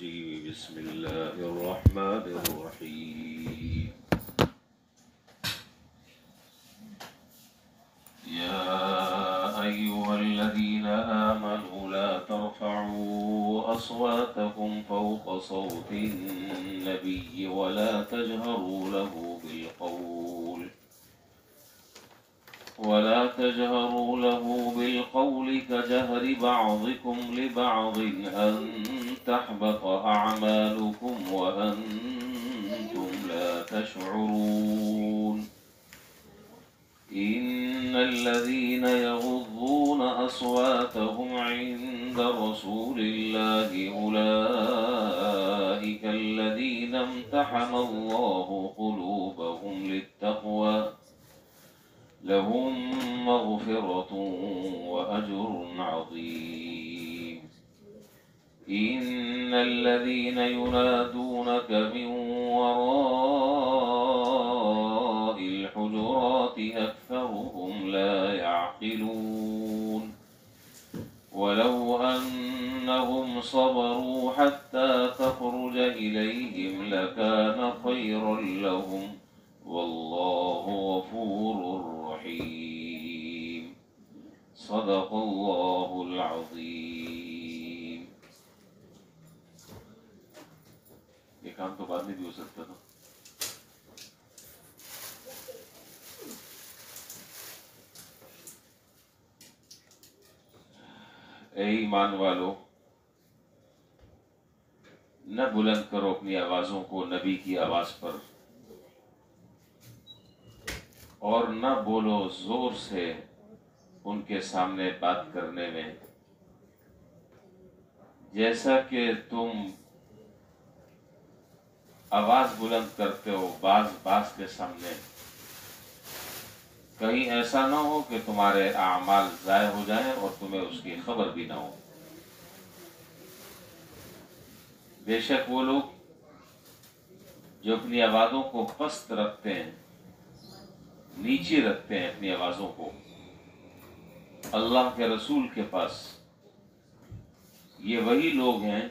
الرجيم بسم الله الرحمن الرحيم يا أيها الذين آمنوا لا ترفعوا أصواتكم فوق صوت النبي ولا تجهروا له بالقول كجهر بعضكم لبعض أن تحبط أعمالكم وأنتم لا تشعرون إن الذين يغضون أصواتهم عند رسول الله أولئك الذين امتحن الله قلوبهم للتقوى لهم مغفرة وأجر عظيم إن الذين ينادونك من وراء الحجرات أكثرهم لا يعقلون ولو أنهم صبروا حتى تخرج إليهم لكان خيرا لهم والله غفور رحيم صدق الله العظيم. یہ کام تو بعد میں بھی ہو سکتا تھا. اے ایمان والو، نہ بلند کرو اپنی آوازوں کو نبی کی آواز پر، اور نہ بولو زور سے ان کے سامنے بات کرنے میں، جیسا کہ تم آواز بلند کرتے ہو باز کے سامنے. کہیں ایسا نہ ہو کہ تمہارے اعمال ضائع ہو جائیں اور تمہیں اس کی خبر بھی نہ ہو. بے شک وہ لوگ جو اپنی آوازوں کو پست رکھتے ہیں، نیچے رکھتے ہیں اپنی آوازوں کو اللہ کے رسول کے پاس، یہ وہی لوگ ہیں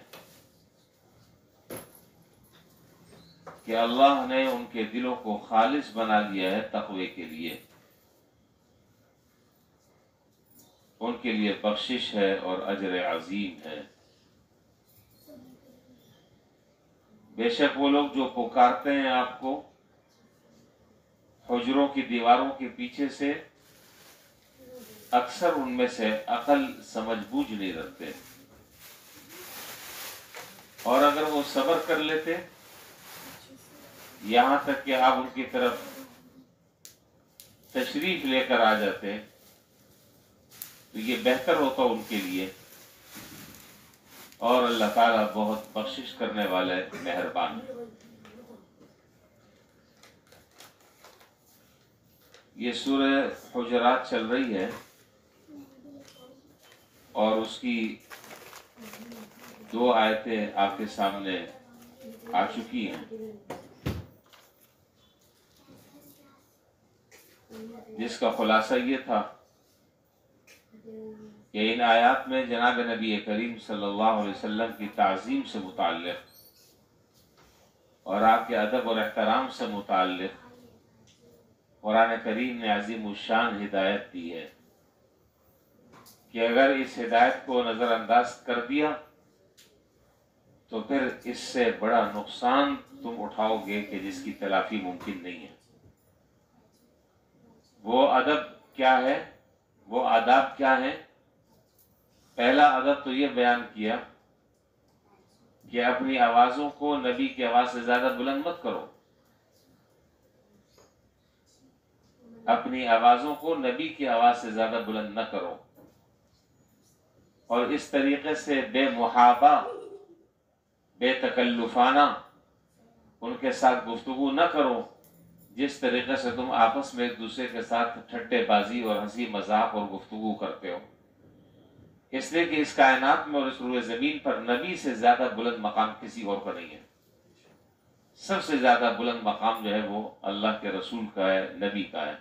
کہ اللہ نے ان کے دلوں کو خالص بنا لیا ہے تقوی کے لیے. ان کے لیے بخشش ہے اور اجر عظیم ہے. بے شک وہ لوگ جو پکارتے ہیں آپ کو حجروں کی دیواروں کے پیچھے سے، اکثر ان میں سے عقل سمجھ بوجھ نہیں رکھتے، اور اگر وہ صبر کر لیتے یہاں تک کہ آپ ان کی طرف تشریف لے کر آ جاتے تو یہ بہتر ہوتا ان کے لیے. اور اللہ تعالیٰ بہت بخشش کرنے والے مہربان ہے. یہ سورہ حجرات چل رہی ہے اور اس کی 2 آیتیں آپ کے سامنے آ چکی ہیں، جس کا خلاصہ یہ تھا کہ ان آیات میں جناب نبی کریم صلی اللہ علیہ وسلم کی تعظیم سے متعلق اور آپ کے ادب اور احترام سے متعلق قرآن کریم نے عظیم الشان ہدایت دی ہے کہ اگر اس ہدایت کو نظر انداز کر دیا تو پھر اس سے بڑا نقصان تم اٹھاؤ گے کہ جس کی تلافی ممکن نہیں ہے. وہ ادب کیا ہے، وہ آداب کیا ہیں؟ پہلا ادب تو یہ بیان کیا کہ اپنی آوازوں کو نبی کی آواز سے زیادہ بلند مت کرو. اپنی آوازوں کو نبی کی آواز سے زیادہ بلند نہ کرو، اور اس طریقے سے بے محابہ، بے تکلفانہ ان کے ساتھ گفتگو نہ کرو جس طریقے سے تم آپس میں ایک دوسرے کے ساتھ ٹھٹے بازی اور ہنسی مذاق اور گفتگو کرتے ہو. اس لیے کہ اس کائنات میں اور اس روئے زمین پر نبی سے زیادہ بلند مقام کسی اور کا نہیں ہے. سب سے زیادہ بلند مقام جو ہے وہ اللہ کے رسول کا ہے، نبی کا ہے.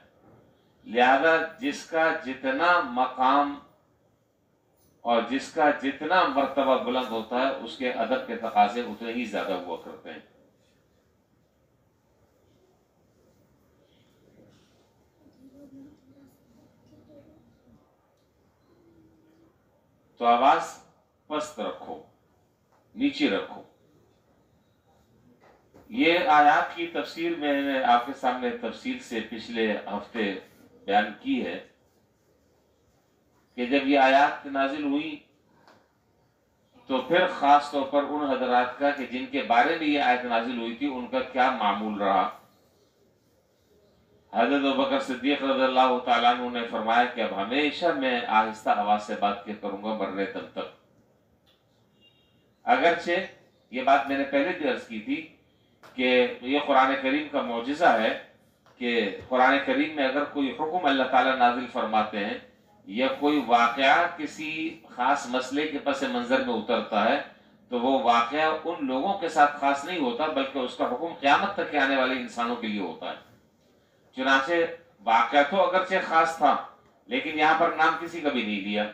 لہذا جس کا جتنا مقام اور جس کا جتنا مرتبہ بلند ہوتا ہے اس کے ادب کے تقاضے اتنے ہی زیادہ ہوا کرتے ہیں. تو آواز پست رکھو، نیچے رکھو. یہ آیات کی تفسیر میں نے آپ کے سامنے تفصیل سے پچھلے ہفتے بیان کی ہے کہ جب یہ آیات نازل ہوئی تو پھر خاص طور پر ان حضرات کا کہ جن کے بارے میں یہ آیت نازل ہوئی تھی ان کا کیا معمول رہا. حضرت ابوبکر صدیق رضی اللہ تعالیٰ عنہ نے فرمایا کہ اب ہمیشہ میں آہستہ آواز سے بات کیا کروں گا مرنے دم تک. اگرچہ یہ بات میں نے پہلے بھی عرض کی تھی کہ یہ قرآن کریم کا معجزہ ہے کہ قرآن کریم میں اگر کوئی حکم اللہ تعالیٰ نازل فرماتے ہیں یا کوئی واقعہ کسی خاص مسئلے کے پس منظر میں اترتا ہے تو وہ واقعہ ان لوگوں کے ساتھ خاص نہیں ہوتا بلکہ اس کا حکم قیامت تک کے آنے والے انسانوں کے لیے ہوتا ہے. چنانچہ واقعہ تو اگرچہ خاص تھا لیکن یہاں پر نام کسی کا بھی نہیں لیا،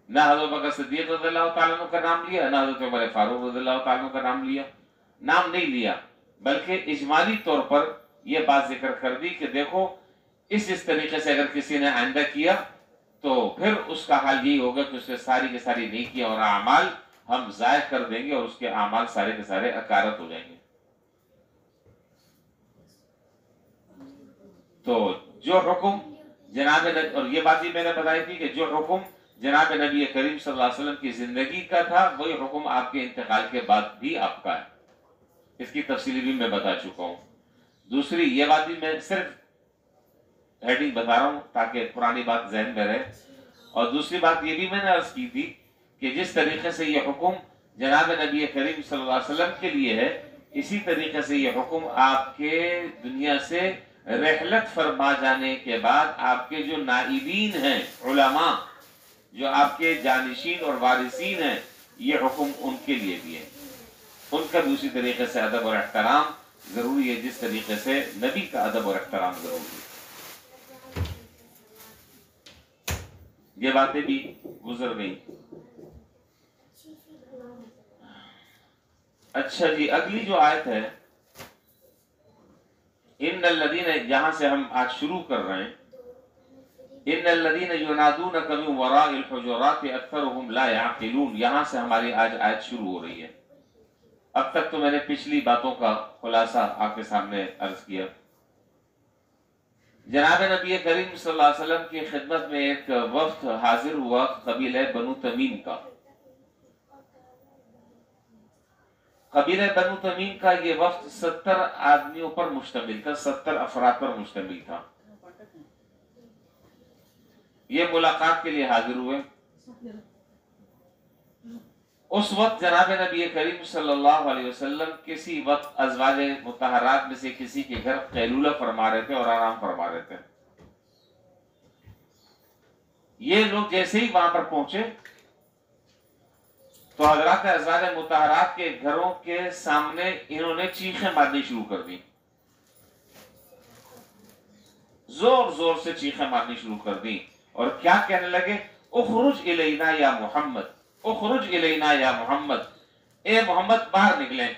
نہ حضرت بکر صدیق رضی اللہ تعالیٰ عنہ کا نام لیا، نہ حضرت عمر فاروق رضی اللہ تعالیٰ عنہ کا نام لیا، نام نہیں لیا، بلکہ اجمالی طور پر یہ بات ذکر کر دی کہ دیکھو اس طریقے سے اگر کسی نے آئندہ کیا تو پھر اس کا حال یہی ہوگا کہ اس نے ساری کے ساری نیکیاں اور اعمال ہم ضائع کر دیں گے اور اس کے اعمال سارے کے سارے اکارت ہو جائیں گے. تو جو حکم جناب اور یہ بات بھی میں نے بتائی تھی کہ جو حکم جناب نبی کریم صلی اللہ علیہ وسلم کی زندگی کا تھا وہی حکم آپ کے انتقال کے بعد بھی آپ کا ہے. اس کی تفصیلی بھی میں بتا چکا ہوں. دوسری یہ بات بھی میں صرف ہیڈنگ بتا رہا ہوں تاکہ پرانی بات ذہن میں رہے. اور دوسری بات یہ بھی میں نے عرض کی تھی کہ جس طریقے سے یہ حکم جناب نبی کریم صلی اللہ علیہ وسلم کے لیے ہے اسی طریقے سے یہ حکم آپ کے دنیا سے رحلت فرما جانے کے بعد آپ کے جو نائبین ہیں علماء جو آپ کے جانشین اور وارثین ہیں یہ حکم ان کے لیے بھی ہے. ان کا بھی اسی طریقے سے ادب اور احترام ضروری ہے جس طریقے سے نبی کا ادب اور احترام ضروری ہے. یہ باتیں بھی گزر گئی. اچھا جی، اگلی جو آیت ہے ان الذین، جہاں سے ہم آج شروع کر رہے ہیں، ان الذین ینادونک من وراء الحجرات اکثرهم لا یعقلون، یہاں سے ہماری آج آیت شروع ہو رہی ہے. اب تک تو میں نے پچھلی باتوں کا خلاصہ آپ کے سامنے عرض کیا. جناب نبی کریم صلی اللہ علیہ وسلم کی خدمت میں ایک وفد حاضر ہوا قبیلہ بنو تمیم کا. قبیلہ بنو تمیم کا یہ وفد 70 آدمیوں پر مشتمل تھا، 70 افراد پر مشتمل تھا. یہ ملاقات کے لیے حاضر ہوئے. اس وقت جناب نبی کریم صلی اللہ علیہ وسلم کسی وقت ازواج مطہرات میں سے کسی کے گھر قیلولہ فرما رہے تھے اور آرام فرما رہے تھے. یہ لوگ جیسے ہی وہاں پر پہنچے تو حضرات ازواج مطہرات کے گھروں کے سامنے انہوں نے چیخیں مارنی شروع کر دی، زور زور سے چیخیں مارنی شروع کر دی اور کیا کہنے لگے؟ اخرج الینا یا محمد، اخرج الینا یا محمد، اے محمد باہر نکلیں.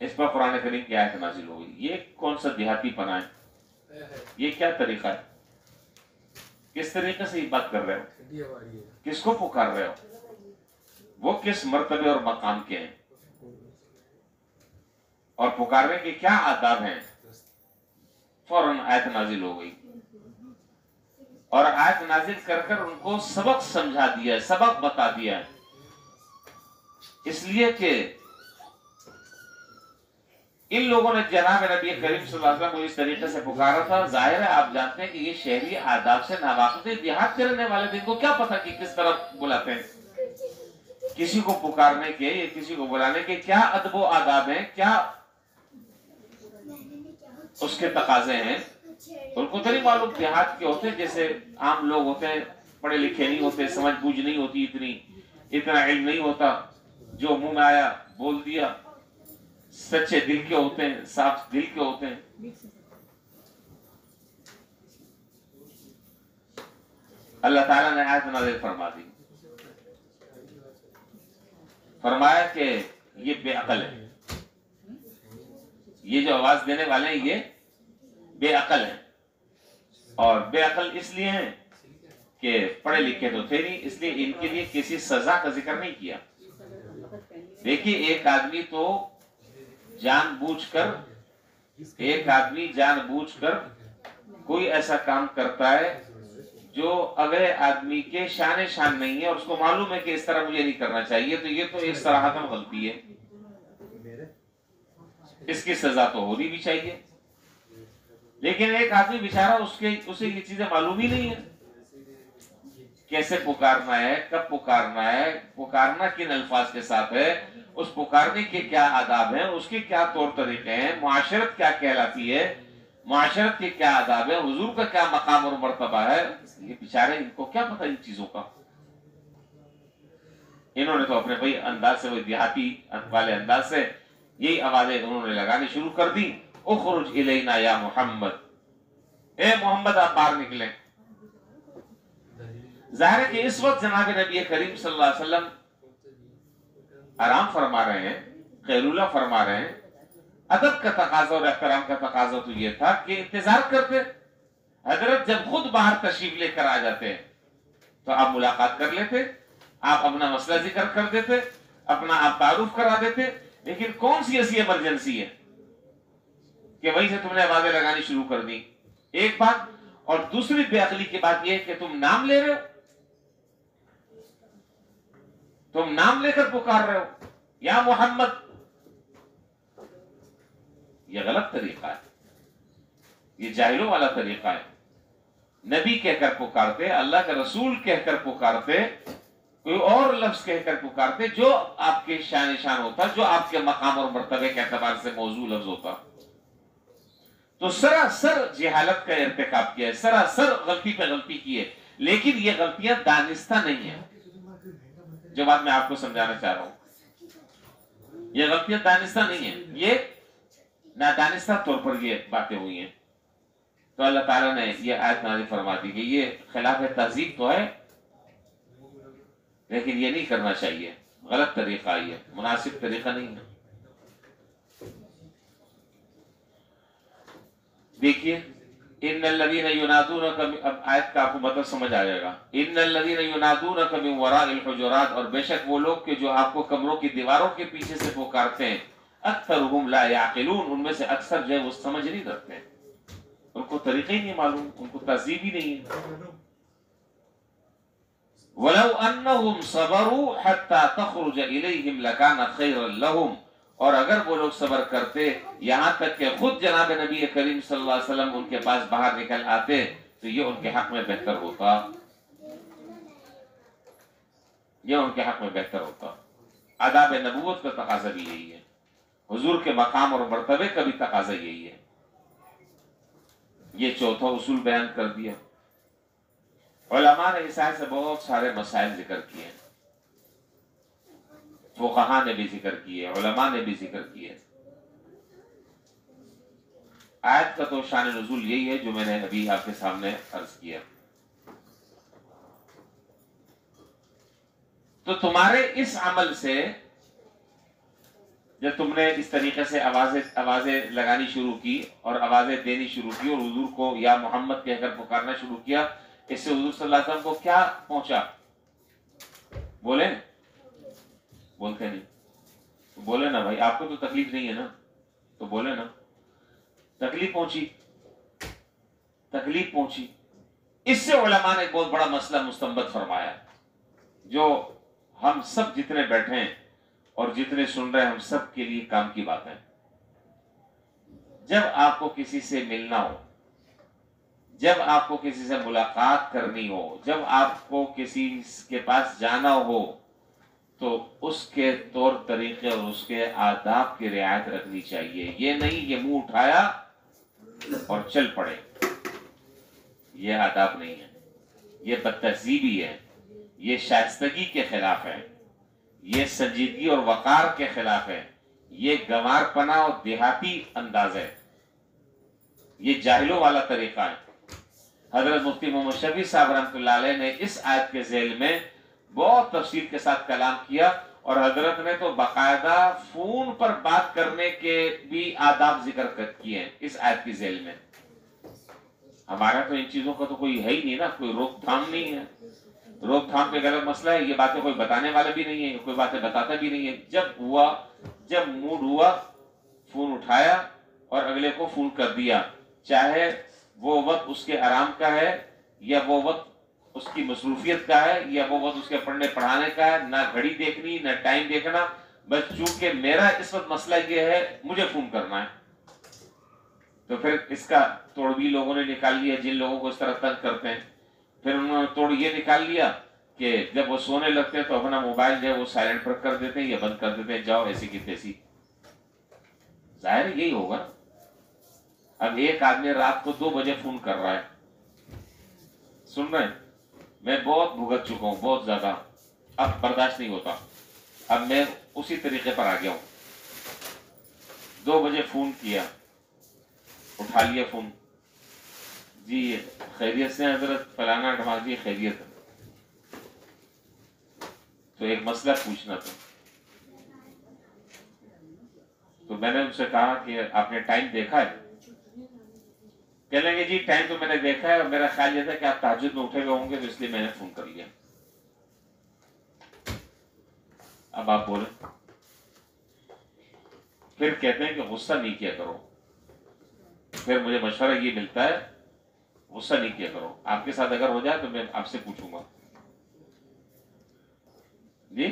اس پر قرآن کریم کی آیت نازل ہو گئی. یہ کون سا دیہاتی پناہ ہے؟ یہ کیا طریقہ ہے؟ کس طریقے سے یہ بات کر رہے ہو؟ کس کو پکار رہے ہو؟ وہ کس مرتبے اور مقام کے ہیں اور پکارنے کے کیا آداب ہیں؟ فوراً آیت نازل ہو گئی اور آیت نازل کر کر ان کو سبق سمجھا دیا، سبق بتا دیا. اس لیے کہ ان لوگوں نے جناب نبی کریم صلی اللہ علیہ وسلم کو اس طریقے سے پکارا تھا. ظاہر ہے آپ جانتے ہیں کہ یہ شہری آداب سے ناواقف ہے. دیہات کے رہنے والے دن کو کیا پتا کہ کس طرح بلاتے ہیں. کسی کو پکارنے کے یا کسی کو بلانے کے کیا ادب و آداب ہیں، کیا اس کے تقاضے ہیں. ان کو تو نہیں معلوم. دیہات کے ہوتے جیسے عام لوگ ہوتے ہیں، پڑھے لکھے نہیں ہوتے، سمجھ بوجھ نہیں ہوتی، اتنا علم نہیں ہوتا، جو منہ میں آیا بول دیا. سچے دل کے ہوتے ہیں، صاف دل کے ہوتے ہیں. اللہ تعالیٰ نے آیت نازل فرما دی، فرمایا کہ یہ بے عقل ہے، یہ جو آواز دینے والے ہیں یہ بے عقل ہیں، اور بے عقل اس لیے ہیں کہ پڑھے لکھے تو تھے نہیں، اس لیے ان کے لیے کسی سزا کا ذکر نہیں کیا۔ دیکھیے ایک آدمی جان بوجھ کر کوئی ایسا کام کرتا ہے جو اگلے آدمی کے شان نہیں ہے، اور اس کو معلوم ہے کہ اس طرح مجھے نہیں کرنا چاہیے، تو یہ تو ایک صراحتاً غلطی ہے، اس کی سزا تو ہونی بھی چاہیے۔ لیکن ایک آدمی بیچارہ اسے یہ چیزیں معلوم ہی نہیں ہے، کیسے پکارنا ہے، کب پکارنا ہے، پکارنا کن الفاظ کے ساتھ ہے، اس پکارنے کے کیا آداب ہیں، اس کے کیا طور طریقے ہیں، معاشرت کیا کہلاتی ہے، معاشرت کے کیا آداب ہیں، حضور کا کیا مقام اور مرتبہ ہے، یہ بیچارے ان کو کیا پتہ ان چیزوں کا۔ انہوں نے تو اپنے بھائی انداز سے، وہ دیہاتی والے انداز سے یہی آوازیں انہوں نے لگانی شروع کر دی، اخرج الینا یا محمد، اے محمد آپ باہر نکلیں۔ ظاہر ہے کہ اس وقت جناب نبی کریم صلی اللہ علیہ وسلم آرام فرما رہے ہیں، خیرولہ فرما رہے ہیں۔ ادب کا تقاضا اور احترام کا تقاضا تو یہ تھا کہ انتظار کرتے، حضرت جب خود باہر تشریف لے کر آ جاتے تو آپ ملاقات کر لیتے، آپ اپنا مسئلہ ذکر کر دیتے، اپنا آپ تعارف کرا دیتے۔ لیکن کون سی ایسی ایمرجنسی ہے کہ وہیں سے تم نے آوازیں لگانی شروع کر دی؟ ایک بات، اور دوسری بے عقلی کی بات یہ ہے کہ تم نام لے رہے ہو، تم نام لے کر پکار رہے ہو یا محمد، یہ غلط طریقہ ہے، یہ جاہلوں والا طریقہ ہے۔ نبی کہہ کر پکارتے، اللہ کا رسول کہہ کر پکارتے، کوئی اور لفظ کہہ کر پکارتے جو آپ کے شان ہوتا، جو آپ کے مقام اور مرتبے کے اعتبار سے موضوع لفظ ہوتا، تو سراسر جہالت کا ارتکاب کیا ہے، سراسر غلطی پہ غلطی کی ہے۔ لیکن یہ غلطیاں دانستہ نہیں ہیں، جو بات میں آپ کو سمجھانا چاہ رہا ہوں، یہ غلطیاں دانستہ نہیں ہیں، یہ نادانستہ طور پر یہ باتیں ہوئی ہیں۔ تو اللہ تعالیٰ نے یہ آیت نازل فرما دی کہ یہ خلاف تہذیب تو ہے، لیکن یہ نہیں کرنا چاہیے، غلط طریقہ، یہ مناسب طریقہ نہیں ہے۔ دیکھیے ان الذین ینادونک، اب آیت کا آپ کو مطلب سمجھ آ جائے گا۔ ان الذین ینادونک من وراء الحجرات، اور بے شک وہ لوگ کہ جو آپ کو کمروں کی دیواروں کے پیچھے سے پکارتے ہیں، اکثرهم لا یعقلون، ان میں سے اکثر جو ہے وہ سمجھ نہیں رکھتے، ان کو طریقے ہی نہیں معلوم، ان کو تہذیب ہی نہیں ہے۔ وَلَوْ أَنَّهُمْ صَبَرُوا حَتَّى تَخْرُجَ إِلَيْهِمْ لَكَانَ خَيْرًا لَهُمْ، اور اگر وہ لوگ صبر کرتے یہاں تک کہ خود جناب نبی کریم صلی اللہ علیہ وسلم ان کے پاس باہر نکل آتے تو یہ ان کے حق میں بہتر ہوتا، یہ ان کے حق میں بہتر ہوتا۔ آداب نبوت کا تقاضا بھی یہی ہے، حضور کے مقام اور مرتبے کا بھی تقاضا یہی ہے۔ یہ چوتھا اصول بیان کر دیا۔ علماء نے اس آیت سے بہت سارے مسائل ذکر کیے، فقہاء نے بھی ذکر کیے، علماء نے بھی ذکر کیے۔ آیت کا تو شان نزول یہی ہے جو میں نے ابھی آپ کے سامنے عرض کیا۔ تو تمہارے اس عمل سے، جب تم نے اس طریقے سے آوازیں لگانی شروع کی اور آوازیں دینی شروع کی اور حضور کو یا محمد کہہ کر پکارنا شروع کیا، اس سے حضور صلی اللہ علیہ وسلم کو کیا پہنچا؟ بولے؟ بولتے نہیں، بولے نا بھائی، آپ کو تو تکلیف نہیں ہے نا، تو بولے نا۔ تکلیف پہنچی۔ اس سے علماء نے ایک بہت بڑا مسئلہ مستنبط فرمایا، جو ہم سب جتنے بیٹھے ہیں اور جتنے سن رہے ہیں، ہم سب کے لیے کام کی بات ہے۔ جب آپ کو کسی سے ملنا ہو، جب آپ کو کسی سے ملاقات کرنی ہو، جب آپ کو کسی کے پاس جانا ہو، تو اس کے طور طریقے اور اس کے آداب کی رعایت رکھنی چاہیے۔ یہ نہیں کہ منہ اٹھایا اور چل پڑے، یہ آداب نہیں ہے، یہ بدتہذیبی ہے، یہ شائستگی کے خلاف ہے، یہ سنجیدگی اور وقار کے خلاف ہے، یہ گنوار پنا اور دیہاتی انداز ہے، یہ جاہلوں والا طریقہ ہے۔ حضرت مفتی محمد شفیع صاحب رحمۃ اللہ علیہ نے اس آیت کے ذیل میں بہت تفصیل کے ساتھ کلام کیا، اور حضرت نے تو باقاعدہ فون پر بات کرنے کے بھی آداب ذکر کیے ہیں اس آیت کی ذیل میں۔ ہمارا تو ان چیزوں کا تو کوئی ہے ہی نہیں نا، کوئی روک تھام نہیں ہے، روک تھام پہ غلط مسئلہ ہے، یہ باتیں کوئی بتانے والا بھی نہیں ہے، کوئی باتیں بتاتا بھی نہیں ہے۔ جب موڈ ہوا فون اٹھایا اور اگلے کو فون کر دیا، چاہے وہ وقت اس کے آرام کا ہے یا وہ وقت اس کی مصروفیت کا ہے یا وہ وقت اس کے پڑھنے پڑھانے کا ہے، نہ گھڑی دیکھنی نہ ٹائم دیکھنا، بس چونکہ میرا اس وقت مسئلہ یہ ہے مجھے فون کرنا ہے۔ تو پھر اس کا توڑ بھی لوگوں نے نکال لیا، جن لوگوں کو اس طرح تنگ کرتے ہیں، پھر انہوں نے توڑ یہ نکال لیا کہ جب وہ سونے لگتے ہیں تو اپنا موبائل جو ہے وہ سائلنٹ پر کر دیتے ہیں یا بند کر دیتے ہیں، جاؤ ایسی کی تیسی۔ ظاہر یہی ہوگا۔ اب ایک آدمی رات کو 2 بجے فون کر رہا ہے، سن رہے ہیں؟ میں بہت بھگت چکا ہوں، بہت زیادہ، اب برداشت نہیں ہوتا، اب میں اسی طریقے پر آ گیا ہوں۔ 2 بجے فون کیا، اٹھا لیا فون، جی خیریت سے حضرت فلانا ڈھماک جی خیریت ہے، تو ایک مسئلہ پوچھنا تھا۔ تو میں نے ان سے کہا کہ آپ نے ٹائم دیکھا ہے؟ کہنے لگے جی ٹائم تو میں نے دیکھا ہے، اور میرا خیال یہ تھا کہ آپ تہجد میں اٹھے ہوئے ہوں گے تو اس لیے میں نے فون کر لیا۔ اب آپ بولیں۔ پھر کہتے ہیں کہ غصہ نہیں کیا کرو، پھر مجھے مشورہ یہ ملتا ہے غصہ نہیں کیا کرو، آپ کے ساتھ اگر ہو جائے تو میں آپ سے پوچھوں گا۔ جی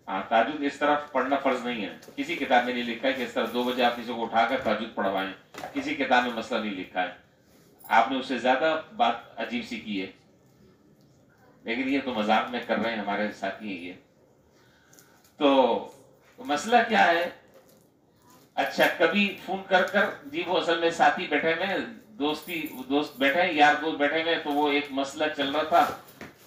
ہاں، تہجد اس طرح پڑھنا فرض نہیں ہے، کسی کتاب میں نہیں لکھا ہے کہ اس طرح 2 بجے آپ کسی کو اٹھا کر تہجد پڑھوائیں، کسی کتاب میں مسئلہ نہیں لکھا ہے۔ آپ نے اس سے زیادہ بات عجیب سی کی ہے، لیکن یہ تو مذاق میں کر رہے ہیں ہمارے ساتھی ہیں یہ۔ تو مسئلہ کیا ہے؟ اچھا کبھی فون کر جی وہ اصل میں ساتھی بیٹھے ہوئے دوست بیٹھے ہیں، یار دوست بیٹھے ہوئے، تو وہ ایک مسئلہ چل رہا تھا،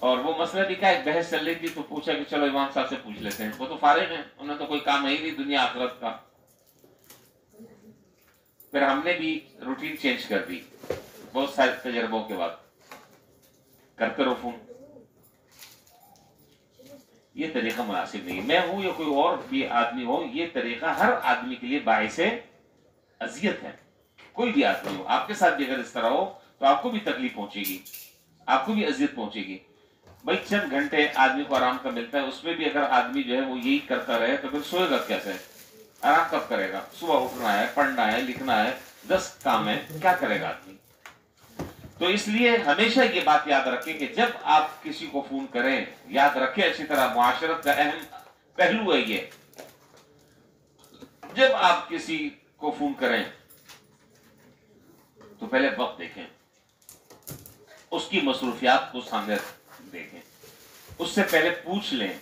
اور وہ مسئلہ بھی کیا ایک بحث چل رہی تھی، تو پوچھا کہ چلو امام صاحب سے پوچھ لیتے ہیں، وہ تو فارغ ہیں، انہیں تو کوئی کام ہے ہی نہیں دنیا آخرت کا۔ پھر ہم نے بھی روٹین چینج کر دی بہت سارے تجربوں کے بعد، کرتے رہو فون، یہ طریقہ مناسب نہیں۔ میں ہوں یا کوئی اور بھی آدمی ہو، یہ طریقہ ہر آدمی کے لیے باعث اذیت ہے، کوئی بھی آدمی ہو، آپ کے ساتھ بھی اگر اس طرح ہو تو آپ کو بھی تکلیف پہنچے گی، آپ کو بھی اذیت پہنچے گی۔ بھائی چند گھنٹے آدمی کو آرام کا ملتا ہے، اس میں بھی اگر آدمی جو ہے وہ یہی کرتا رہے تو پھر سوئے گا کیسے؟ آرام کب کرے گا؟ صبح اٹھنا ہے، پڑھنا ہے، لکھنا ہے، 10 کام ہے، کیا کرے گا آدمی؟ تو اس لیے ہمیشہ یہ بات یاد رکھیں کہ جب آپ کسی کو فون کریں، یاد رکھیں اچھی طرح، معاشرت کا اہم پہلو ہے یہ، جب آپ کسی کو فون کریں تو پہلے وقت دیکھیں، اس کی مصروفیات کو سامنے دیکھیں، اس سے پہلے پوچھ لیں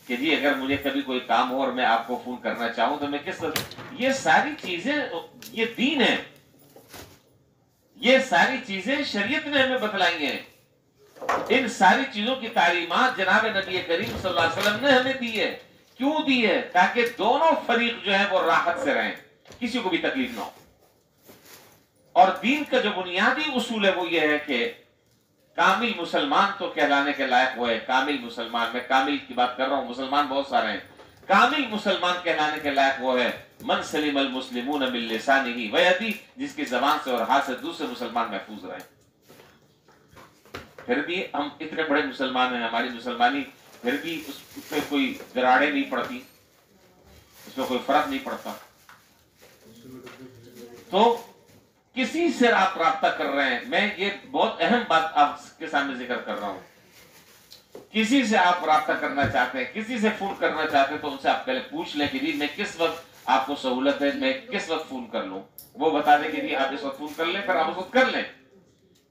کہ جی اگر مجھے کبھی کوئی کام ہو اور میں آپ کو فون کرنا چاہوں تو میں کس طرح، یہ ساری چیزیں یہ دین ہے، یہ ساری چیزیں شریعت نے ہمیں بتلائی ہیں، ان ساری چیزوں کی تعلیمات جناب نبی کریم صلی اللہ علیہ وسلم نے ہمیں دی ہے۔ کیوں دی ہے؟ تاکہ دونوں فریق جو ہیں وہ راحت سے رہیں، کسی کو بھی تکلیف نہ ہو۔ اور دین کا جو بنیادی اصول ہے وہ یہ ہے کہ کامل مسلمان تو کہلانے کے لائق وہ ہے، کامل مسلمان، میں کامل کی بات کر رہا ہوں، مسلمان بہت سارے ہیں، کامل مسلمان کہلانے کے لائق وہ ہے من سلم المسلمون من لسانہ ویدہ، جس کی زبان سے اور ہاتھ سے دوسرے مسلمان محفوظ رہے۔ پھر بھی ہم اتنے بڑے مسلمان ہیں، ہماری مسلمانی پھر بھی اس پہ کوئی دراڑیں نہیں پڑتی، اس میں کوئی فرق نہیں پڑتا۔ تو کسی سے آپ رابطہ کر رہے ہیں، میں یہ بہت اہم بات آپ کے سامنے ذکر کر رہا ہوں، کسی سے آپ رابطہ کرنا چاہتے ہیں، کسی سے فون کرنا چاہتے ہیں، تو ان سے آپ پہلے پوچھ لیں کہ جی میں کس وقت آپ کو سہولت ہے، میں کس وقت فون کر لوں، وہ بتا دیں کہ جی آپ اس وقت فون کر لیں، پھر آپ اس وقت کر لیں،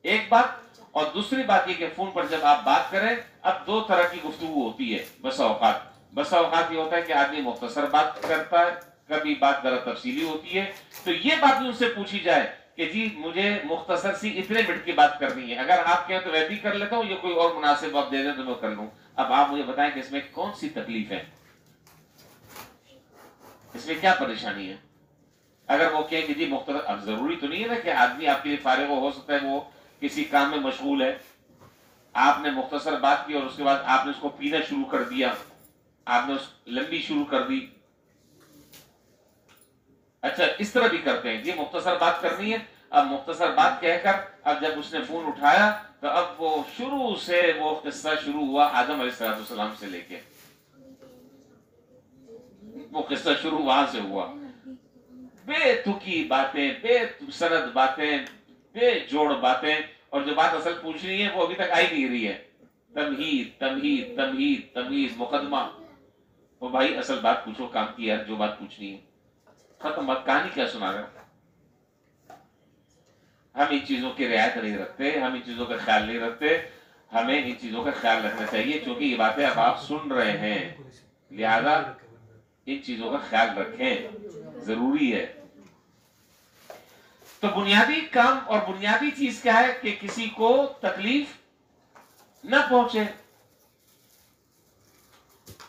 ایک بات۔ اور دوسری بات یہ کہ فون پر جب آپ بات کریں، اب 2 طرح کی گفتگو ہوتی ہے، بسا اوقات یہ ہوتا ہے کہ آدمی مختصر بات کرتا ہے، کبھی بات ذرا تفصیلی ہوتی ہے، تو یہ بات بھی ان سے پوچھی جائے کہ جی مجھے مختصر سی اتنے منٹ کی بات کرنی ہے، اگر آپ کہیں تو میں بھی کر لیتا ہوں، یہ کوئی اور مناسب وقت دے دیں تو میں کر لوں، اب آپ مجھے بتائیں کہ اس میں کون سی تکلیف ہے؟ اس میں کیا پریشانی ہے؟ اگر وہ کہیں گے جی مختصر، اب ضروری تو نہیں ہے نا کہ آدمی آپ کے لیے فارغ ہو سکتا ہے وہ کسی کام میں مشغول ہے، آپ نے مختصر بات کی اور اس کے بعد آپ نے اس کو پینا شروع کر دیا، آپ نے اس لمبی شروع کر دی. اچھا اس طرح بھی کرتے ہیں، یہ مختصر بات کرنی ہے، اب مختصر بات کہہ کر اب جب اس نے فون اٹھایا تو اب وہ شروع سے وہ قصہ شروع ہوا آدم علیہ السلام سے لے کے، وہ قصہ شروع وہاں سے ہوا، بے تکی باتیں، بے سند باتیں، بے جوڑ باتیں، اور جو بات اصل پوچھنی ہے وہ ابھی تک آئی نہیں رہی ہے. تمہید تمہید تمہید تمہید مقدمہ. وہ بھائی اصل بات پوچھو کام کی یار، جو بات پوچھنی ہے ختم. بات کہانی کیا سنا رہے؟ ہم ان چیزوں کی رعایت نہیں رکھتے، ہم ان چیزوں کا خیال نہیں رکھتے. ہمیں ان چیزوں کا خیال رکھنا چاہیے کیونکہ یہ باتیں اب آپ سن رہے ہیں، لہذا ان چیزوں کا خیال رکھیں، ضروری ہے. تو بنیادی کام اور بنیادی چیز کیا ہے کہ کسی کو تکلیف نہ پہنچے.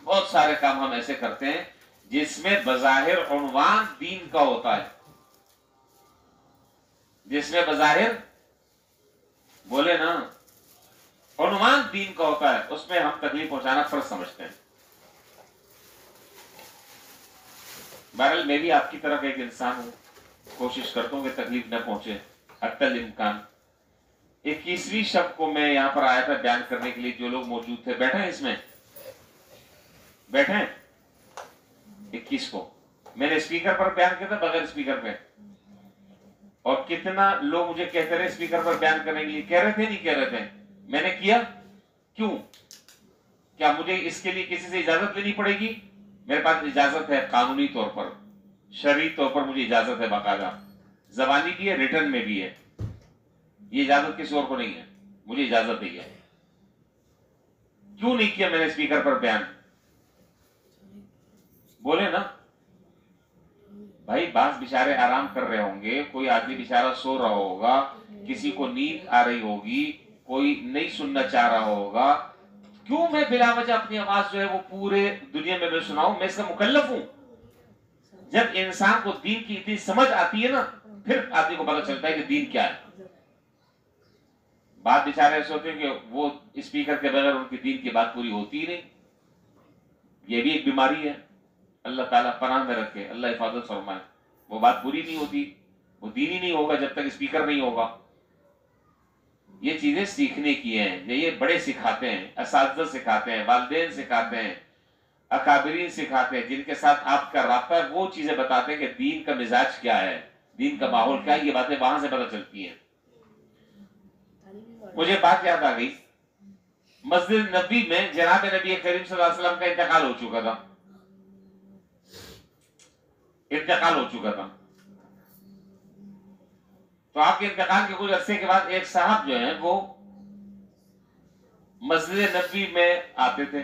بہت سارے کام ہم ایسے کرتے ہیں جس میں بظاہر عنوان دین کا ہوتا ہے، جس میں بظاہر بولے نا عنوان دین کا ہوتا ہے، اس میں ہم تکلیف پہنچانا فرض سمجھتے ہیں. بہرحال میں بھی آپ کی طرح ایک انسان ہوں، کوشش کرتا ہوں کہ تکلیف نہ پہنچے حتی الامکان. 21ویں شب کو میں یہاں پر آیا تھا بیان کرنے کے لیے، جو لوگ موجود تھے بیٹھے ہیں، اس میں بیٹھے ہیں. 21 کو میں نے اسپیکر پر بیان کیا تھا، بغیر اسپیکر پہ، اور کتنا لوگ مجھے کہتے رہے اسپیکر پر بیان کرنے کے لیے، کہہ رہے تھے نہیں کہہ رہے تھے. میں نے کیا کیوں؟ کیا مجھے اس کے لیے کسی سے اجازت لینی پڑے گی؟ میرے پاس اجازت ہے، قانونی طور پر شرعی طور پر مجھے اجازت ہے، باقاعدہ زبانی بھی ہے، ریٹن میں بھی ہے. یہ اجازت کسی اور کو نہیں ہے، مجھے اجازت دی ہے. کیوں نہیں کیا میں نے اسپیکر پر بیان؟ بولے نا بھائی، بعض بیچارے آرام کر رہے ہوں گے، کوئی آدمی بیچارہ سو رہا ہوگا، کسی کو نیند آ رہی ہوگی، کوئی نہیں سننا چاہ رہا ہوگا. کیوں میں بلا وجہ اپنی آواز جو ہے وہ پورے دنیا میں سناؤں؟ میں اس کا مکلف ہوں. جب انسان کو دین کی اتنی سمجھ آتی ہے نا، پھر آدمی کو پتا چلتا ہے کہ دین کیا ہے. بات بیچارے ایسے ہوتے ہیں کہ وہ اسپیکر کے بغیر ان کی دین کی بات پوری ہوتی ہی نہیں. یہ بھی ایک بیماری ہے، اللہ تعالیٰ پناہ میں رکھے، اللہ حفاظت فرمائے. وہ بات پوری نہیں ہوتی، وہ دین ہی نہیں ہوگا جب تک اسپیکر نہیں ہوگا. یہ چیزیں سیکھنے کی ہیں، یہ بڑے سکھاتے ہیں، اساتذہ سکھاتے ہیں، والدین سکھاتے ہیں، اکابرین سکھاتے ہیں، جن کے ساتھ آپ کا رابطہ ہے وہ چیزیں بتاتے ہیں کہ دین کا مزاج کیا ہے، دین کا ماحول کیا ہے. یہ باتیں وہاں سے پتہ چلتی ہیں. مجھے بات یاد آ گئی، مسجد نبی میں جناب نبی کریم صلی اللہ علیہ وسلم کا انتقال ہو چکا تھا، انتقال ہو چکا تھا. تو آپ کے انتقال کے کچھ عرصے کے بعد ایک صاحب جو ہیں وہ مسجد نبی میں آتے تھے.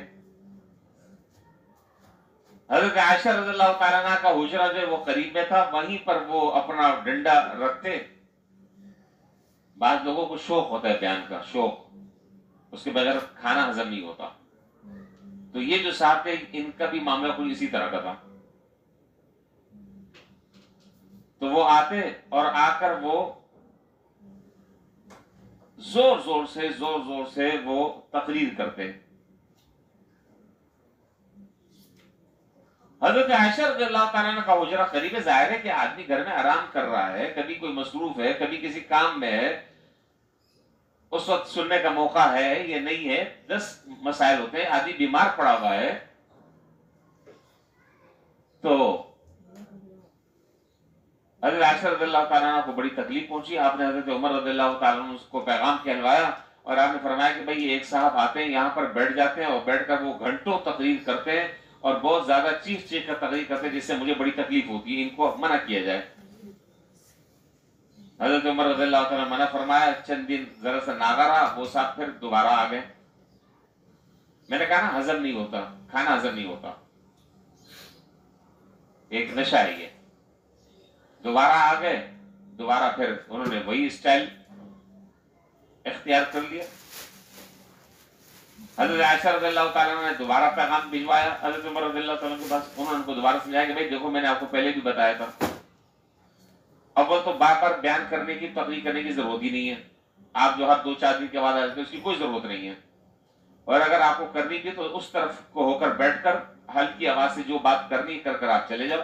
حضرت عائشہ رضی اللہ تعالیٰ عنہ کا حجرہ جو ہے وہ قریب میں تھا، وہیں پر وہ اپنا ڈنڈا رکھتے. بعض لوگوں کو شوق ہوتا ہے بیان کا، شوق، اس کے بغیر کھانا ہضم نہیں ہوتا. تو یہ جو صاحب تھے ان کا بھی معاملہ کچھ اسی طرح کا تھا. تو وہ آتے اور آ کر وہ زور زور سے وہ تقریر کرتے. حضرت عائشہ رضی اللہ تعالیٰ عنہ کا حجرہ قریب ہے، ظاہر ہے کہ آدمی گھر میں آرام کر رہا ہے، کبھی کوئی مصروف ہے، کبھی کسی کام میں ہے، اس وقت سننے کا موقع ہے یا نہیں ہے. 10 مسائل ہوتے ہیں. آدمی بیمار پڑا ہوا ہے تو حضرت عائشہ رضی اللہ تعالیٰ عنہ کو بڑی تکلیف پہنچی. آپ نے حضرت عمر رضی اللہ تعالیٰ عنہ کو پیغام کہلوایا اور آپ نے فرمایا کہ بھئی ایک صاحب آتے ہیں یہاں پر بیٹھ جاتے ہیں اور بیٹھ کر وہ گھنٹوں تقریر کرتے ہیں اور بہت زیادہ چیخ کر تقریر کرتے ہیں، جس سے مجھے بڑی تکلیف ہوتی ہے، ان کو منع کیا جائے. حضرت عمر رضی اللہ تعالیٰ منع فرمایا. چند دن ذرا سا ناغا رہا، وہ صاحب پھر دوبارہ آ گئے. میں نے کہا نا ہضم نہیں ہوتا، کھانا ہضم نہیں ہوتا، ایک نشہ ہے یہ. دوبارہ آ گئے، دوبارہ پھر انہوں نے وہی اسٹائل اختیار کر لیا. حضرت عائشہ رضی اللہ تعالیٰ نے دوبارہ پیغام بھجوایا حضرت عمر رضی اللہ تعالیٰ کے پاس. انہوں نے ان کو دوبارہ سمجھایا کہ بھائی دیکھو میں نے آپ کو پہلے بھی بتایا تھا. اول تو بار بار بیان کرنے کی تقریر کرنے کی ضرورت ہی نہیں ہے. آپ جو ہر 2-4 دن کے بعد آتے ہیں اس کی کوئی ضرورت نہیں ہے. اور اگر آپ کو کرنی بھی تو اس طرف کو ہو کر بیٹھ کر ہلکی آواز سے جو بات کرنی کر کر آپ چلے جاؤ.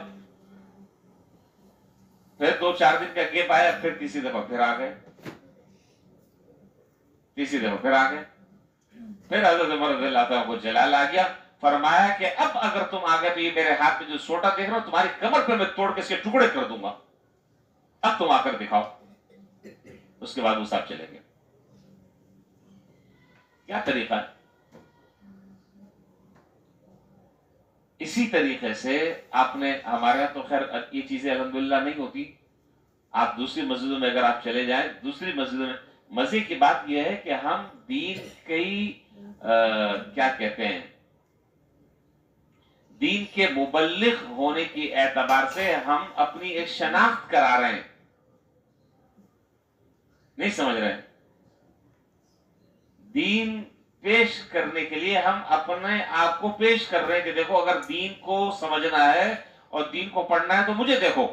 پھر 2-4 دن کا گیپ آیا, پھر تیسری دفعہ پھر آ گئے, تیسری دفعہ پھر آ گئے. پھر حضرت عمر رضی اللہ تعالیٰ کو جلال آ گیا, فرمایا کہ اب اگر تم آ گئے تو یہ میرے ہاتھ میں جو سوٹا دیکھ رہا ہوں تمہاری کمر پہ میں توڑ کے اس کے ٹکڑے کر دوں گا, اب تم آ کر دکھاؤ. اس کے بعد وہ صاحب چلے گئے. کیا طریقہ ہے؟ اسی طریقے سے آپ نے, ہمارے یہاں تو خیر یہ چیزیں الحمدللہ نہیں ہوتی, آپ دوسری مسجدوں میں اگر آپ چلے جائیں, دوسری مسجدوں میں مزے کی بات یہ ہے کہ ہم دین کی کیا کہتے ہیں, دین کے مبلغ ہونے کی اعتبار سے ہم اپنی ایک شناخت کرا رہے ہیں. نہیں سمجھ رہے ہیں؟ دین پیش کرنے کے لیے ہم اپنے آپ کو پیش کر رہے ہیں کہ دیکھو اگر دین کو سمجھنا ہے اور دین کو پڑھنا ہے تو مجھے دیکھو.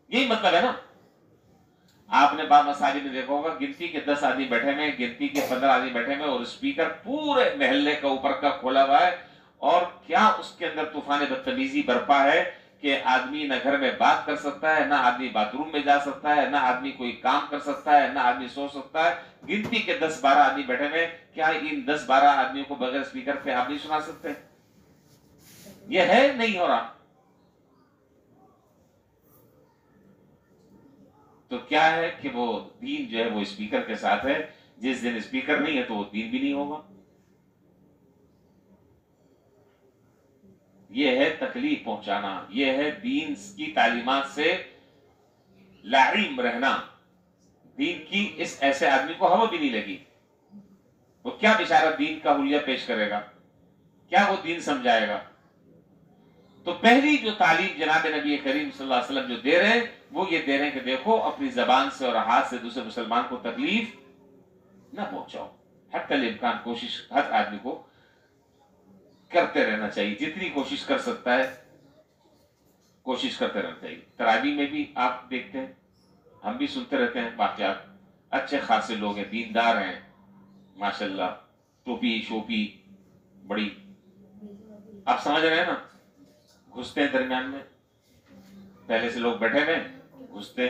یہی مطلب ہے نا. آپ نے بعض مساجد میں دیکھا ہوگا گنتی کے 10 آدمی بیٹھے ہوئے, گنتی کے 15 آدمی بیٹھے ہوئے, اور اسپیکر پورے محلے کا اوپر کا کھولا ہوا ہے, اور کیا اس کے اندر طوفان بدتمیزی برپا ہے کہ آدمی نہ گھر میں بات کر سکتا ہے, نہ آدمی باتھ روم میں جا سکتا ہے, نہ آدمی کوئی کام کر سکتا ہے, نہ آدمی سو سکتا ہے. گنتی کے 10-12 آدمی بیٹھے ہوئے, کیا ان 10-12 آدمیوں کو بغیر اسپیکر پہ آپ نہیں سنا سکتے؟ یہ ہے نہیں ہو رہا. تو کیا ہے کہ وہ دین جو ہے وہ اسپیکر کے ساتھ ہے. جس دن اسپیکر نہیں ہے تو وہ دین بھی نہیں ہوگا. یہ ہے تکلیف پہنچانا, یہ ہے دین کی تعلیمات سے لاعلم رہنا. دین کی اس ایسے آدمی کو ہوا بھی نہیں لگی, وہ کیا بیچارہ دین کا حلیہ پیش کرے گا, کیا وہ دین سمجھائے گا؟ تو پہلی جو تعلیم جناب نبی کریم صلی اللہ علیہ وسلم جو دے رہے ہیں وہ یہ دے رہے ہیں کہ دیکھو اپنی زبان سے اور ہاتھ سے دوسرے مسلمان کو تکلیف نہ پہنچاؤ. حتی الامکان کوشش ہر آدمی کو کرتے رہنا چاہیے, جتنی کوشش کر سکتا ہے کوشش کرتے رہنا چاہیے. تراویح میں بھی آپ دیکھتے ہیں, ہم بھی سنتے رہتے ہیں واقعات, اچھے خاصے لوگ ہیں, دیندار ہیں ماشاءاللہ, ٹوپی شوپی بڑی, آپ سمجھ رہے ہیں نا, گھستے ہیں درمیان میں, پہلے سے لوگ بیٹھے ہوئے گھستے.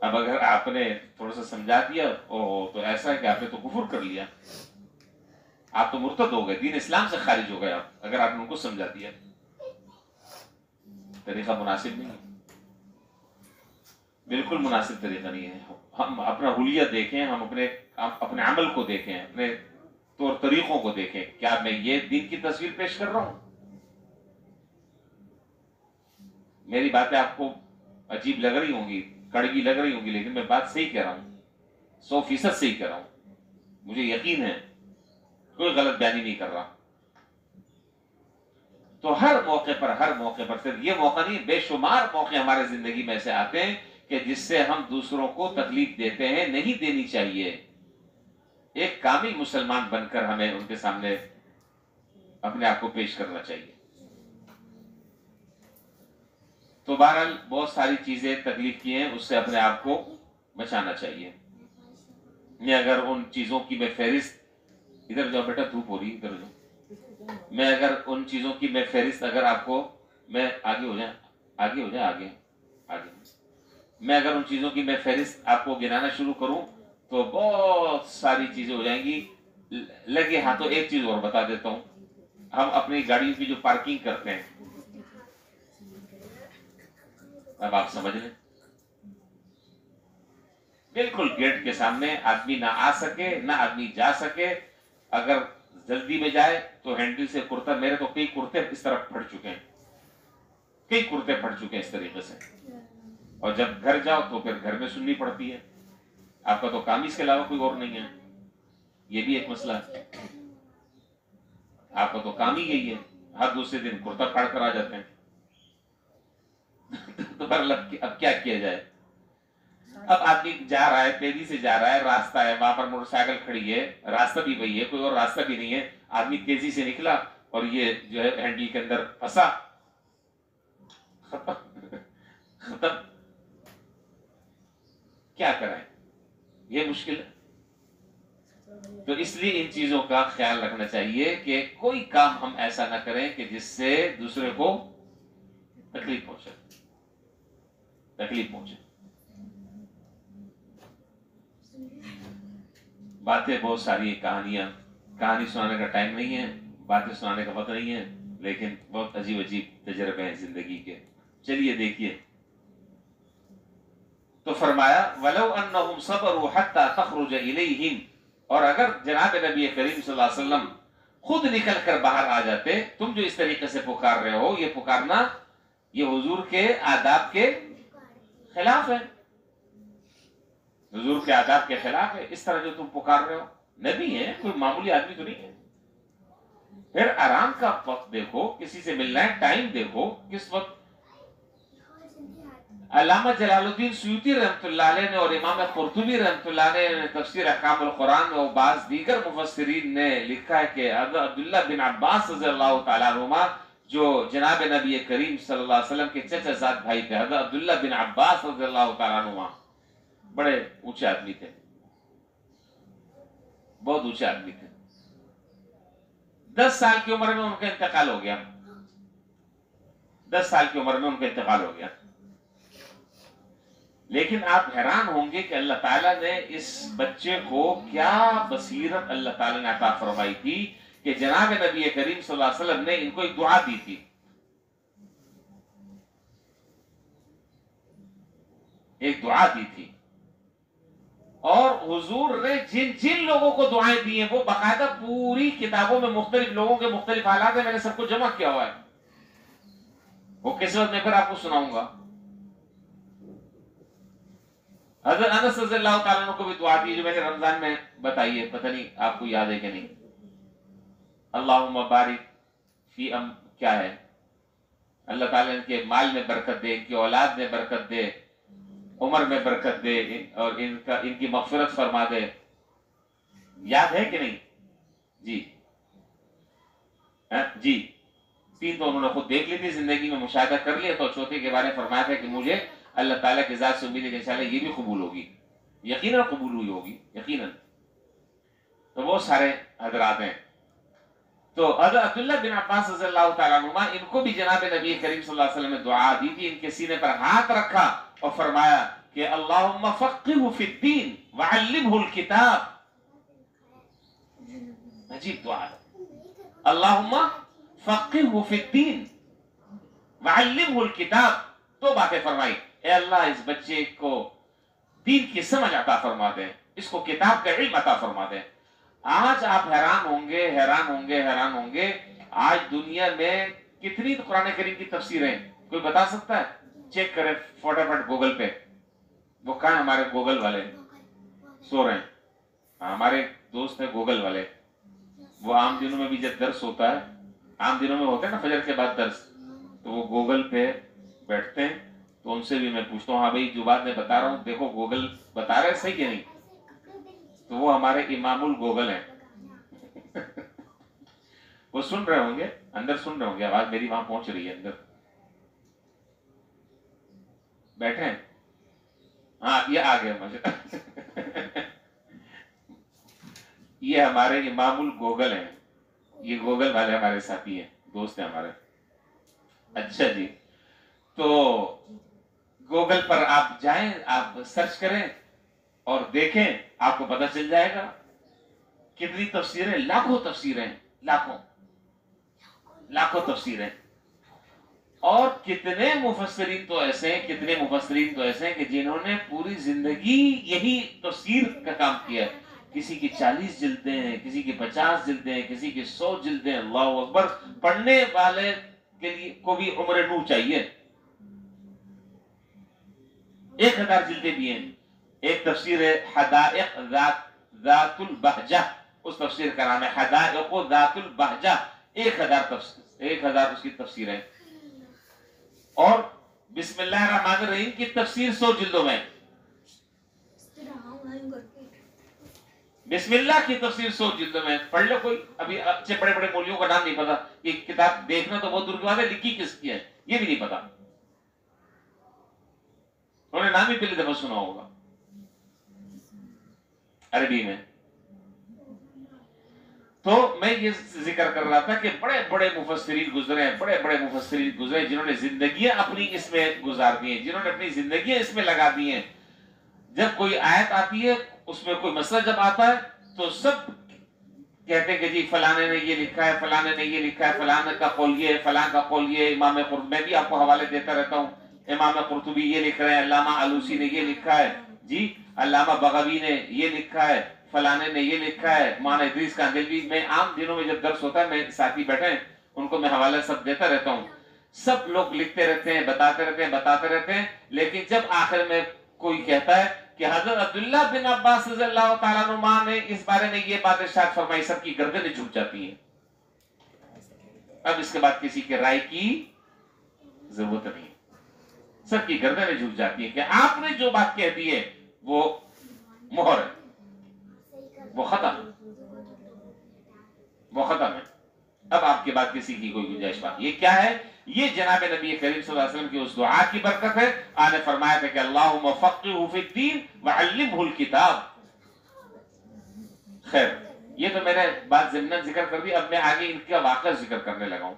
اب اگر آپ نے تھوڑا سا سمجھا دیا تو ایسا ہے کہ آپ نے تو کفر کر لیا, آپ تو مرتد ہو گئے, دین اسلام سے خارج ہو گئے آپ, اگر آپ نے ان کو سمجھا دیا. طریقہ مناسب نہیں ہے, بالکل مناسب طریقہ نہیں ہے. ہم اپنا حلیہ دیکھیں, ہم اپنے عمل کو دیکھیں, اپنے طور طریقوں کو دیکھیں. کیا میں یہ دین کی تصویر پیش کر رہا ہوں؟ میری باتیں آپ کو عجیب لگ رہی ہوں گی, کڑوی لگ رہی ہوں گی, لیکن میں بات صحیح کہہ رہا ہوں, 100% صحیح کہہ رہا ہوں. مجھے یقین ہے, کوئی غلط بیانی نہیں کر رہا. تو ہر موقع پر صرف یہ موقع نہیں, بے شمار موقع ہمارے زندگی میں ایسے آتے ہیں کہ جس سے ہم دوسروں کو تکلیف دیتے ہیں. نہیں دینی چاہیے. ایک کامل مسلمان بن کر ہمیں ان کے سامنے اپنے آپ کو پیش کرنا چاہیے. تو بہرحال بہت ساری چیزیں تکلیف کی ہیں, اس سے اپنے آپ کو بچانا چاہیے. میں اگر ان چیزوں کی میں فہرست, ادھر جاؤ بیٹا, دھوپ ہو رہی ہے, ادھر جاؤ. میں اگر ان چیزوں کی میں فہرست اگر آپ کو, میں آگے ہو جائیں, میں اگر ان چیزوں کی میں فہرست آپ کو گنانا شروع کروں تو بہت ساری چیزیں ہو جائیں گی. لگے ہاتھوں ایک چیز اور بتا دیتا ہوں, ہم اپنی گاڑیوں کی جو پارکنگ کرتے ہیں, اب آپ سمجھ لیں, بالکل گیٹ کے سامنے آدمی نہ آ سکے نہ آدمی جا سکے. اگر جلدی میں جائے تو ہینڈل سے کرتا, میرے تو کئی کرتے اس طرح پھٹ چکے ہیں, اس طریقے سے. اور جب گھر جاؤ تو پھر گھر میں سننی پڑتی ہے. آپ کا تو کام اس کے علاوہ کوئی اور نہیں ہے, یہ بھی ایک مسئلہ ہے. آپ کا تو کام ہی یہی ہے, ہر دوسرے دن کرتا پھاڑ کر آ جاتے ہیں. تو اب کیا کیا جائے؟ اب آدمی جا رہا ہے، تیزی سے جا رہا ہے، راستہ ہے، وہاں پر موٹر سائیکل کھڑی ہے، راستہ بھی وہی ہے، کوئی اور راستہ بھی نہیں ہے، آدمی تیزی سے نکلا اور یہ جو ہے ہینڈل کے اندر پھنسا، ختم. کیا کریں؟ یہ مشکل ہے. تو اس لیے ان چیزوں کا خیال رکھنا چاہیے کہ کوئی کام ہم ایسا نہ کریں کہ جس سے دوسرے کو تکلیف پہنچے. باتیں بہت ساری کہانی سنانے کا ٹائم نہیں ہے، باتیں سنانے کا وقت نہیں ہے، لیکن بہت عجیب عجیب تجربے ہیں زندگی کے. چلیے دیکھیے، تو فرمایا وَلَوْ أَنَّهُمْ صَبَرُوا حَتَّى تَخْرُجَ إِلَيْهِمْ، اور اگر جناب نبی کریم صلی اللہ علیہ وسلم خود نکل کر باہر آ جاتے. تم جو اس طریقے سے پکار رہے ہو، یہ پکارنا یہ حضور کے آداب کے خلاف ہے، حضور کے آداب کے خلاف ہے. اس طرح جو تم پکار رہے ہو، نبی ہے، کوئی معمولی آدمی تو نہیں ہے. پھر آرام کا وقت دیکھو، کسی سے ملنا ہے ٹائم دیکھو کس وقت. علامہ جلال الدین سیوطی رحمۃ اللہ علیہ نے اور امام قرطبی رحمۃ اللہ علیہ نے تفسیر احکام القرآن میں اور بعض دیگر مفسرین نے لکھا ہے کہ عبداللہ بن عباس رضی اللہ تعالیٰ عنہما، جو جناب نبی کریم صلی اللہ علیہ وسلم کے چچا زاد بھائی تھے، حضرت عبداللہ بن عباس رضی اللہ تعالیٰ عنہما، بڑے اونچے آدمی تھے، بہت اونچے آدمی تھے. 10 سال کی عمر میں ان کا انتقال ہو گیا. 10 سال کی عمر میں ان کا انتقال ہو گیا. لیکن آپ حیران ہوں گے کہ اللہ تعالیٰ نے اس بچے کو کیا بصیرت اللہ تعالیٰ نے عطا فرمائی تھی کہ جناب نبی کریم صلی اللہ علیہ وسلم نے ان کو ایک دعا دی تھی. ایک دعا دی تھی، اور حضور نے جن جن لوگوں کو دعائیں دی ہیں وہ باقاعدہ پوری کتابوں میں مختلف لوگوں کے مختلف حالات ہیں، میں نے سب کو جمع کیا ہوا ہے. وہ کس وقت میں پھر آپ کو سناؤں گا. حضرت انس رضی اللہ تعالیٰ عنہ کو بھی دعا دی جو میں نے رمضان میں بتائی ہے، پتہ نہیں آپ کو یاد ہے کہ نہیں. اللہم بارک فی کیا ہے، اللہ تعالیٰ ان کے مال میں برکت دے، ان کی اولاد میں برکت دے، عمر میں برکت دے، اور ان کی مغفرت فرما دے. یاد ہے کہ نہیں؟ جی 3 تو انہوں نے خود دیکھ لی تھی، زندگی میں مشاہدہ کر لیا. تو چوتھے کے بارے میں فرمایا تھا کہ مجھے اللہ تعالیٰ کی ذات سے امید ہے کہ انشاءاللہ یہ بھی قبول ہوگی، یقیناً قبول ہوئی ہوگی، یقیناً. تو وہ سارے حضرات ہیں. تو حضرت عبداللہ بن عباس رضی اللہ تعالیٰ عنہما، ان کو بھی جناب نبی کریم صلی اللہ علیہ وسلم نے دعا دی تھی. ان کے سینے پر ہاتھ رکھا اور فرمایا کہ اللہم فقہہ فی الدین وعلمہ الکتاب. عجیب دعا ہے. اللہم فقہہ فی الدین وعلمہ الکتاب. 2 باتیں فرمائی. اے اللہ اس بچے کو دین کی سمجھ عطا فرما دے، اس کو کتاب کا علم عطا فرما دے. آج آپ حیران ہوں گے آج دنیا میں کتنی قرآن کریم کی تفسیریں. کوئی بتا سکتا ہے؟ چیک کریں فٹافٹ گوگل پہ. وہ کہاں ہیں ہمارے گوگل والے؟ سو رہے ہیں. ہمارے دوست ہیں گوگل والے، وہ عام دنوں میں بھی جب درس ہوتا ہے، عام دنوں میں ہوتا ہے نا فجر کے بعد درس، تو وہ گوگل پہ بیٹھتے ہیں. تو ان سے بھی میں پوچھتا ہوں، ہاں بھائی جو بات میں بتا رہا ہوں دیکھو گوگل بتا رہے صحیح کہ نہیں؟ تو وہ ہمارے امام الگوگل ہیں. وہ سن رہے ہوں گے، اندر سن رہے ہوں گے، آواز میری وہاں پہنچ رہی ہے اندر بیٹھے ہیں. ہاں یہ آ گیا مجھے. یہ ہمارے امام الگوگل ہیں، یہ گوگل والے ہمارے ساتھی ہیں، دوست ہیں ہمارے. اچھا جی، تو گوگل پر آپ جائیں، آپ سرچ کریں اور دیکھیں، آپ کو پتہ چل جائے گا کتنی تفسیریں، لاکھوں تفسیریں، لاکھوں تفسیریں. اور کتنے مفسرین تو ایسے ہیں کہ جنہوں نے پوری زندگی یہی تفسیر کا کام کیا ہے. کسی کی 40 جلدیں ہیں، کسی کی 50 جلدیں ہیں، کسی کی 100 جلدیں. اللہ اکبر. پڑھنے والے کے لیے کو بھی عمر نو چاہیے. 1000 جلدیں بھی ہیں. ایک تفسیر ہے حدائق ذات البہجہ، اس تفسیر کا نام ہے حدائق ذات البہجہ. 1000 اس کی تفسیر ہے. اور بسم اللہ الرحمن الرحیم کی تفسیر 100 جلدوں میں. بسم اللہ کی تفسیر 100 جلدوں میں پڑھ لو. کوئی ابھی اچھے بڑے بڑے مولویوں کا نام نہیں پتا. یہ کتاب دیکھنا تو بہت دور کی بات ہے, لکھی کس کی ہے یہ بھی نہیں پتا. انہوں نے نام ہی پہلی دفعہ سنا ہوگا عربی میں. تو میں یہ ذکر کر رہا تھا کہ بڑے بڑے مفسرین گزرے ہیں, بڑے بڑے مفسرین گزرے جنہوں نے زندگیاں اپنی اس میں گزار دی ہیں, جنہوں نے اپنی زندگیاں اس میں لگا دی ہیں. جب کوئی آیت آتی ہے, اس میں کوئی مسئلہ جب آتا ہے, تو سب کہتے ہیں کہ جی فلانے نے یہ لکھا ہے, فلانے نے یہ لکھا ہے, فلانے کا قول یہ ہے, فلاں کا قول یہ ہے. امام قرطبی, میں بھی آپ کو حوالے دیتا رہتا ہوں, امام قرطبی یہ لکھ رہے ہیں, علامہ آلوسی نے یہ لکھا ہے, جی علامہ بغوی نے یہ لکھا ہے, فلانے نے یہ لکھا ہے, مولانا ادریس کاندھلوی. میں عام دنوں میں جب درس ہوتا ہے, میں ساتھی بیٹھے ہیں ان کو میں حوالہ سب دیتا رہتا ہوں. سب لوگ لکھتے رہتے ہیں, بتاتے رہتے ہیں, لیکن جب آخر میں کوئی کہتا ہے کہ حضرت عبداللہ بن عباس رضی اللہ تعالیٰ عنہ نے اس بارے میں یہ بات ارشاد فرمائی, سب کی گردنیں جھک جاتی ہیں. اب اس کے بعد کسی کے رائے کی ضرورت نہیں, سب کی گردنیں جھک جاتی ہیں کہ آپ نے جو بات کہہ دی ہے وہ مہر ہے, وہ ختم ہے. اب آپ کے بعد کسی کی کوئی گنجائش بات. یہ کیا ہے؟ یہ جناب نبی کریم صلی اللہ علیہ وسلم کی اس دعا کی برکت ہے. آپ نے فرمایا تھا کہ اللہم فقہہ فی الدین وعلمہ الکتاب. خیر, یہ تو میں نے بات ضمناً ذکر کر دی. اب میں آگے ان کا واقعہ ذکر کرنے لگا ہوں.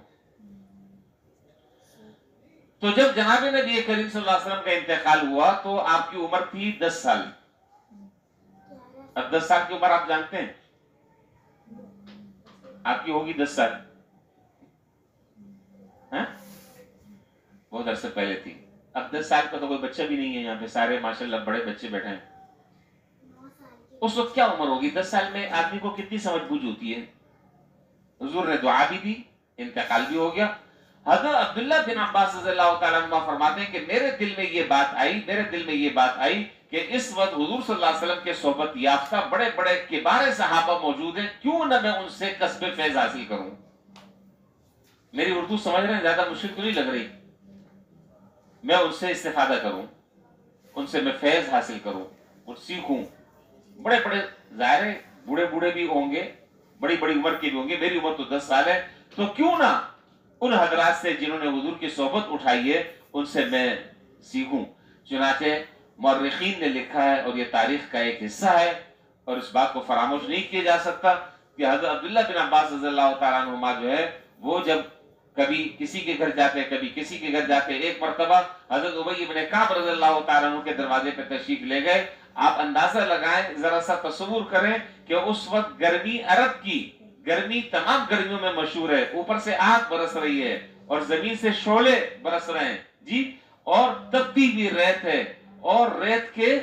تو جب جناب نبی کریم صلی اللہ علیہ وسلم کا انتقال ہوا تو آپ کی عمر تھی 10 سال. اب 10 سال کی عمر آپ جانتے ہیں, آپ کی ہوگی 10 سال, بہت عرصے پہلے تھی. اب 10 سال کا تو کوئی بچہ بھی نہیں ہے, یہاں پہ سارے ماشاءاللہ بڑے بچے بیٹھے ہیں. اس وقت کیا عمر ہوگی؟ 10 سال میں آدمی کو کتنی سمجھ بوجھ ہوتی ہے. حضور نے دعا بھی دی, انتقال بھی ہو گیا. حضرت عبداللہ بن عباس رضی اللہ تعالیٰ عنہ فرماتے ہیں کہ میرے دل میں یہ بات آئی کہ اس وقت حضور صلی اللہ علیہ وسلم کے صحبت یافتہ بڑے بڑے کبار صحابہ موجود ہیں, کیوں نہ میں ان سے کسب فیض حاصل کروں. میری اردو سمجھ رہے ہیں, زیادہ مشکل تو نہیں لگ رہی. میں ان سے استفادہ کروں, ان سے میں فیض حاصل کروں اور سیکھوں. بڑے بڑے ظاہر ہے بوڑھے بھی ہوں گے, بڑی بڑی عمر کے بھی ہوں گے. میری عمر تو 10 سال ہے, تو کیوں نہ ان حضرات سے جنہوں نے حضور کی صحبت اٹھائی ہے ان سے میں سیکھوں. چنانچہ مورخین نے لکھا ہے, اور یہ تاریخ کا ایک حصہ ہے اور اس بات کو فراموش نہیں کیا جا سکتا, کہ حضرت عبداللہ بن عباس رضی اللہ تعالیٰ عنہما جو ہے وہ جب کبھی کسی کے گھر جاتے, کبھی کسی کے گھر جاتے, ایک مرتبہ حضرت ابی بن کعب رضی اللہ تعالیٰ عنہ کے دروازے پہ تشریف لے گئے. آپ اندازہ لگائیں, ذرا سا تصور کریں کہ اس وقت گرمی عرب کی, گرمی تمام گرمیوں میں مشہور ہے, اوپر سے آگ برس رہی ہے اور زمین سے شعلے برس رہے ہیں جی, اور تپتی بھی ریت ہے اور ریت کے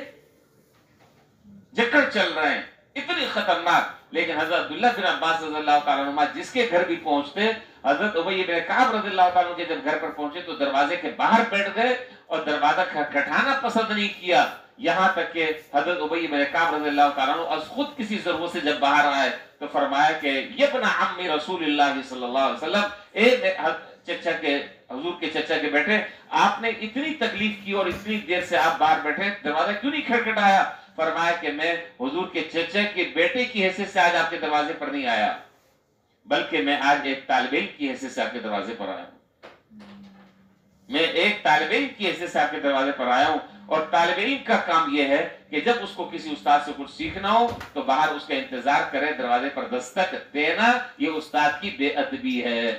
جکڑ چل رہے ہیں, اتنی خطرناک. لیکن حضرت عبداللہ بن عباس رضی اللہ تعالیٰ عنہ جس کے گھر بھی پہنچتے, حضرت ابی بن کعب رضی اللہ تعالیٰ عنہ کے جب گھر پر پہنچے تو دروازے کے باہر بیٹھ گئے اور دروازہ کھٹکھٹانا پسند نہیں کیا. یہاں تک کہ حضرت ابی بن کعب رضی اللہ تعالیٰ عنہ از خود کسی ضرورت سے جب باہر آئے تو فرمایا کہ یبن عم رسول اللہ صلی اللہ علیہ وسلم, اے چچا کے, حضور کے چچا کے بیٹے, آپ نے اتنی تکلیف کی اور اتنی دیر سے آپ باہر بیٹھے, دروازہ کیوں نہیں کھٹکھٹایا؟ فرمایا کہ میں حضور کے چچا کے بیٹے کی حیثیت سے آج آپ کے دروازے پر نہیں آیا, بلکہ میں آج ایک طالب علم کی حیثیت سے آپ کے دروازے پر آیا ہوں. میں ایک طالب علم کی حیثیت سے آپ کے دروازے پر آیا ہوں. اور طالب علم کا کام یہ ہے کہ جب اس کو کسی استاد سے کچھ سیکھنا ہو تو باہر اس کا انتظار کرے, دروازے پر دستک دینا یہ استاد کی بے ادبی ہے.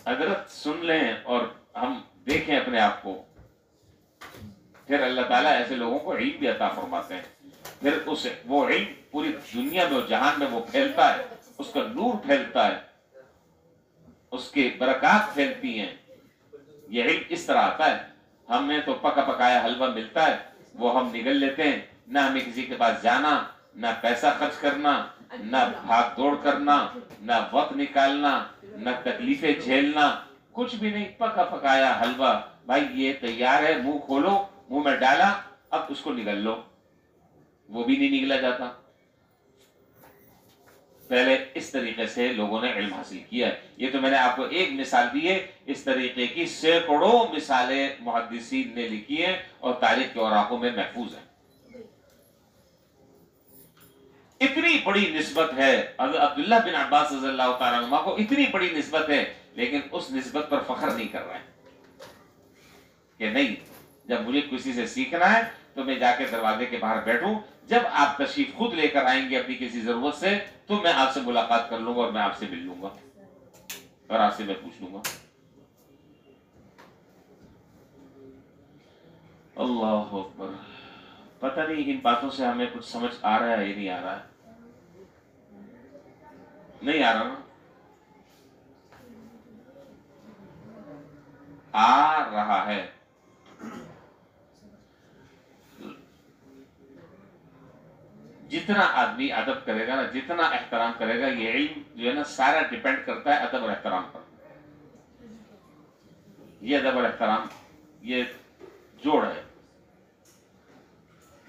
حضرت سن لیں اور ہم دیکھیں اپنے آپ کو, پھر اللہ تعالیٰ ایسے لوگوں کو علم بھی عطا فرماتے ہیں. پھر وہ علم پوری دنیا میں اور جہان میں وہ پھیلتا ہے, اس کا نور پھیلتا ہے, اس کے برکات پھیلتی ہیں. یہ علم اس طرح آتا ہے. ہمیں تو پکا پکایا حلوہ ملتا ہے, وہ ہم نگل لیتے ہیں. نہ ہمیں کسی کے پاس جانا, نہ پیسہ خرچ کرنا, نہ بھاگ دوڑ کرنا, نہ وقت نکالنا, نہ تکلیفیں جھیلنا, کچھ بھی نہیں. پکا پکایا حلوہ, بھائی یہ تیار ہے, منہ کھولو, منہ میں ڈالا, اب اس کو نگل لو. وہ بھی نہیں نگلا جاتا. پہلے اس طریقے سے لوگوں نے علم حاصل کیا ہے. یہ تو میں نے آپ کو ایک مثال دی ہے, اس طریقے کی سینکڑوں مثالیں محدثین نے لکھی ہیں اور تاریخ کے اوراقوں میں محفوظ ہیں. اتنی بڑی نسبت ہے حضرت عبداللہ بن عباس رضی اللہ تعالیٰ عنہ کو، اتنی بڑی نسبت ہے، لیکن اس نسبت پر فخر نہیں کر رہے ہیں کہ نہیں، جب مجھے کسی سے سیکھنا ہے تو میں جا کے دروازے کے باہر بیٹھوں، جب آپ تشریف خود لے کر آئیں گے اپنی کسی ضرورت سے تو میں آپ سے ملاقات کر لوں گا اور میں آپ سے مل لوں گا اور آپ سے میں پوچھ لوں گا۔ اللہ اکبر۔ پتہ نہیں ان باتوں سے ہمیں کچھ سمجھ آ رہا ہے یا نہیں آ رہا ہے؟ نہیں آ رہا نا؟ آ رہا ہے۔ جتنا آدمی ادب کرے گا نا، جتنا احترام کرے گا، یہ علم جو ہے نا سارا ڈیپینڈ کرتا ہے ادب اور احترام پر۔ یہ ادب اور احترام یہ جوڑ ہے۔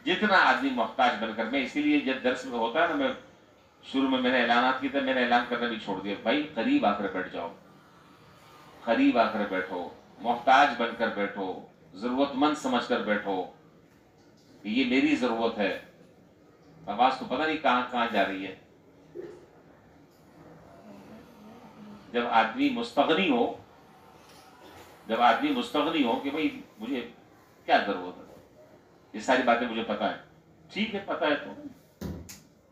جتنا آدمی محتاج بن کر، میں اسی لیے جب درس میں ہوتا ہے نا، میں شروع میں نے اعلانات کی تھا، میں نے اعلان کرنا بھی چھوڑ دیا، بھائی قریب آ کر بیٹھ جاؤ، قریب آ کر بیٹھو، محتاج بن کر بیٹھو، ضرورت مند سمجھ کر بیٹھو کہ یہ میری ضرورت ہے۔ آواز تو پتہ نہیں کہاں کہاں جا رہی ہے۔ جب آدمی مستغنی ہو، جب آدمی مستغنی ہو کہ بھئی مجھے کیا ضرورت ہے، یہ ساری باتیں مجھے پتہ ہے، ٹھیک ہے پتہ ہے، تو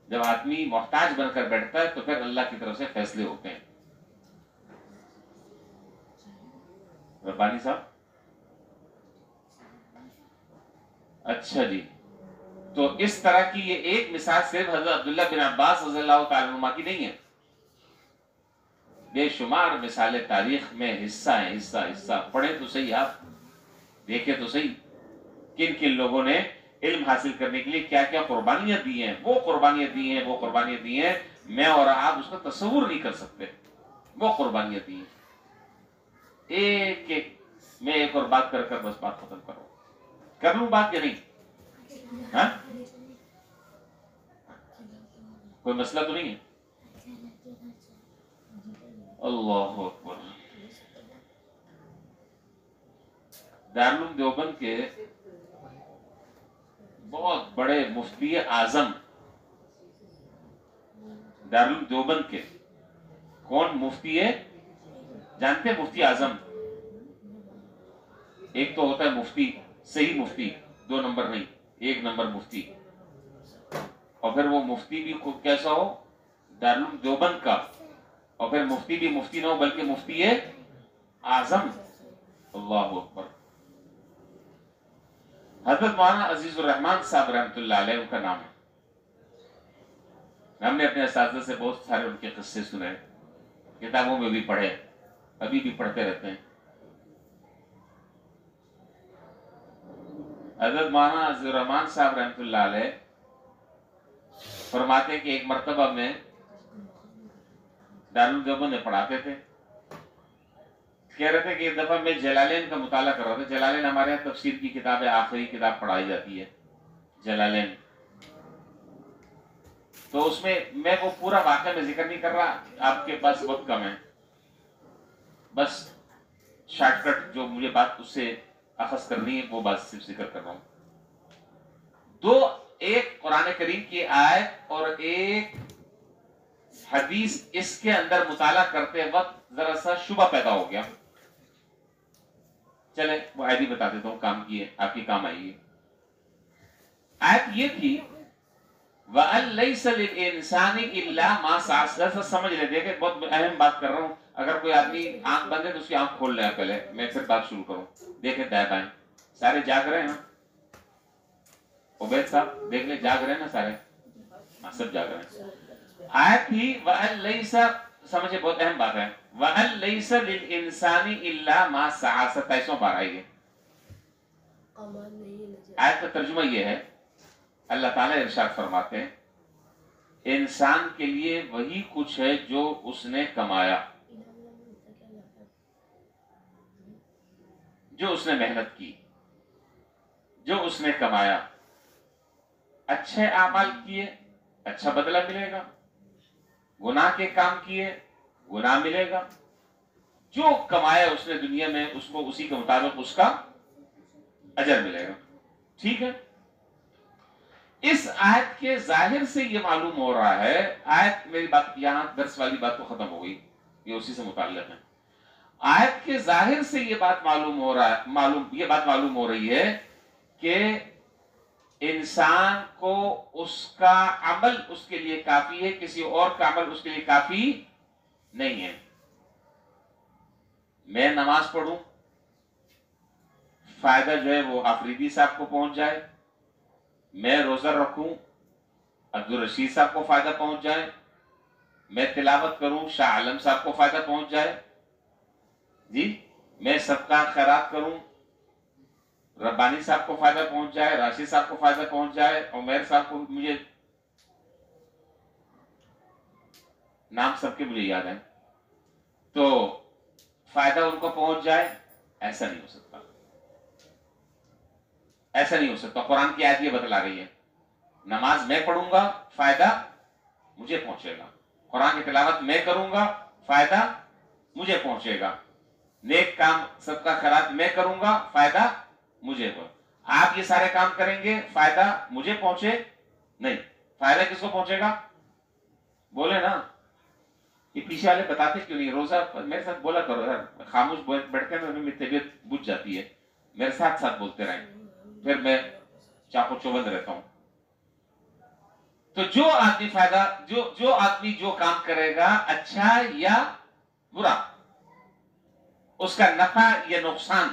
جب آدمی محتاج بن کر بیٹھتا ہے تو پھر اللہ کی طرف سے فیصلے ہوتے ہیں۔ ربانی صاحب، اچھا جی، تو اس طرح کی یہ ایک مثال صرف حضرت عبداللہ بن عباس رضی اللہ تعالیٰ عنہ کی نہیں ہے، بے شمار مثالیں تاریخ میں حصہ ہیں، حصہ پڑھیں تو صحیح، آپ دیکھیں تو صحیح، کن کن لوگوں نے علم حاصل کرنے کے لیے کیا کیا قربانیاں دی ہیں، وہ قربانیاں دی ہیں، وہ قربانیاں دی ہیں، میں اور آپ اس کا تصور نہیں کر سکتے، وہ قربانیاں دی ہیں۔ ایک ایک میں ایک اور بات کر بس بات ختم کروں، کر لوں بات یا نہیں؟ ہاں، کوئی مسئلہ تو نہیں ہے؟ اللہ اکبر۔ دارالعلوم دیوبند کے بہت بڑے مفتی اعظم، دارالعلوم دیوبند کے کون مفتی ہے جانتے ہیں؟ مفتی اعظم، ایک تو ہوتا ہے مفتی، صحیح مفتی، 2 نمبر نہیں، 1 نمبر مفتی، اور پھر وہ مفتی بھی کیسا ہو؟ دارالعلوم دیوبند کا، اور پھر مفتی بھی مفتی نہ ہو بلکہ مفتی اعظم۔ اللہ اکبر۔ حضرت مولانا عزیز الرحمان صاحب رحمۃ اللہ علیہ ان کا نام ہے، ہم نے اپنے اساتذہ سے بہت سارے ان کے قصے سنے، کتابوں میں بھی پڑھے، ابھی بھی پڑھتے رہتے ہیں۔ حضرت مولانا عزیز الرحمان صاحب رحمۃ اللہ علیہ فرماتے ہیں کہ ایک مرتبہ میں دارالعلوم دیوبند میں پڑھاتے تھے، کہہ رہے تھے کہ ایک دفعہ میں جلالین کا مطالعہ کر رہا تھا۔ جلالین ہمارے یہاں تفسیر کی کتاب ہے، آخری کتاب پڑھائی جاتی ہے جلالین، تو اس میں وہ پورا واقعہ میں ذکر نہیں کر رہا، آپ کے پاس وقت کم ہے، بس شارٹ کٹ جو مجھے بات اس سے اخذ کرنی ہے وہ بات صرف ذکر کر رہا ہوں۔ ایک قرآن کریم کی آیت اور ایک حدیث، اس کے اندر مطالعہ کرتے وقت ذرا سا شبہ پیدا ہو گیا، چلے وہ آیت ہی بتا دیتا ہوں، کام کی ہے، آپ کی کام آئیے۔ آیت یہ تھی وَأَن لَيْسَ لِلْإِنسَانِ إِلَّا مَا سَعَى، سمجھ لیں، دیکھیں بہت اہم بات کر رہا ہوں، اگر کوئی آدمی آنکھ بند ہے تو اس کی آنکھ کھول لیں پہلے، میں پھر بات شروع کروں۔ دیکھیں دائیں بائیں، سارے جاگ رہے ہیں نا؟ عبید صاحب دیکھ لیں، جاگ رہے ہیں نا سارے؟ سب جاگ رہے ہیں۔ آیت تھی وَأَن لَيْسَ، سمجھے بہت اہم بات ہے، وَأَن لَيْسَ لِلْإِنسَانِ إِلَّا مَا سَعَى، 27واں پارہ ہے یہ۔ آیت کا ترجمہ یہ ہے، اللہ تعالیٰ ارشاد فرماتے ہیں انسان کے لیے وہی کچھ ہے جو اس نے کمایا، جو اس نے محنت کی، جو اس نے کمایا، اچھے اعمال کیے اچھا بدلہ ملے گا، گناہ کے کام کیے گناہ ملے گا، جو کمایا اس نے دنیا میں اس کو اسی کے مطابق اس کا اجر ملے گا، ٹھیک ہے؟ اس آیت کے ظاہر سے یہ معلوم ہو رہا ہے، آیت میری بات یہاں درس والی بات تو ختم ہو گئی، یہ اسی سے متعلق ہے۔ آیت کے ظاہر سے یہ بات معلوم ہو رہا ہے، یہ بات معلوم ہو رہی ہے کہ انسان کو اس کا عمل اس کے لیے کافی ہے، کسی اور کا عمل اس کے لیے کافی نہیں ہے۔ میں نماز پڑھوں، فائدہ جو ہے وہ آفریدی صاحب کو پہنچ جائے، میں روزہ رکھوں، عبدالرشید صاحب کو فائدہ پہنچ جائے، میں تلاوت کروں، شاہ عالم صاحب کو فائدہ پہنچ جائے، جی میں صدقہ خیرات کروں، ربانی صاحب کو فائدہ پہنچ جائے، راشد صاحب کو فائدہ پہنچ جائے، عمیر صاحب کو، مجھے نام سب کے مجھے یاد ہے، تو فائدہ ان کو پہنچ جائے، ایسا نہیں ہو سکتا، ایسا نہیں ہو سکتا۔ قرآن کی آیت یہ بتلا رہی ہے، نماز میں پڑھوں گا، فائدہ مجھے پہنچے گا، قرآن کی تلاوت میں کروں گا، فائدہ مجھے پہنچے گا، نیک کام صدقہ خیرات میں کروں گا، فائدہ مجھے ہو۔ آپ یہ سارے کام کریں گے، فائدہ مجھے پہنچے نہیں، فائدہ کس کو پہنچے گا؟ بولے نا، یہ پیچھے والے بتاتے کیوں نہیں؟ روزہ میرے ساتھ بولا کرو یار، خاموش بیٹھتے ہیں میری طبیعت بجھ جاتی ہے، میرے ساتھ ساتھ بولتے رہیں، پھر میں چاقو چوبند رہتا ہوں۔ تو جو آدمی فائدہ، جو آدمی جو کام کرے گا، اچھا یا برا، اس کا نفع یا نقصان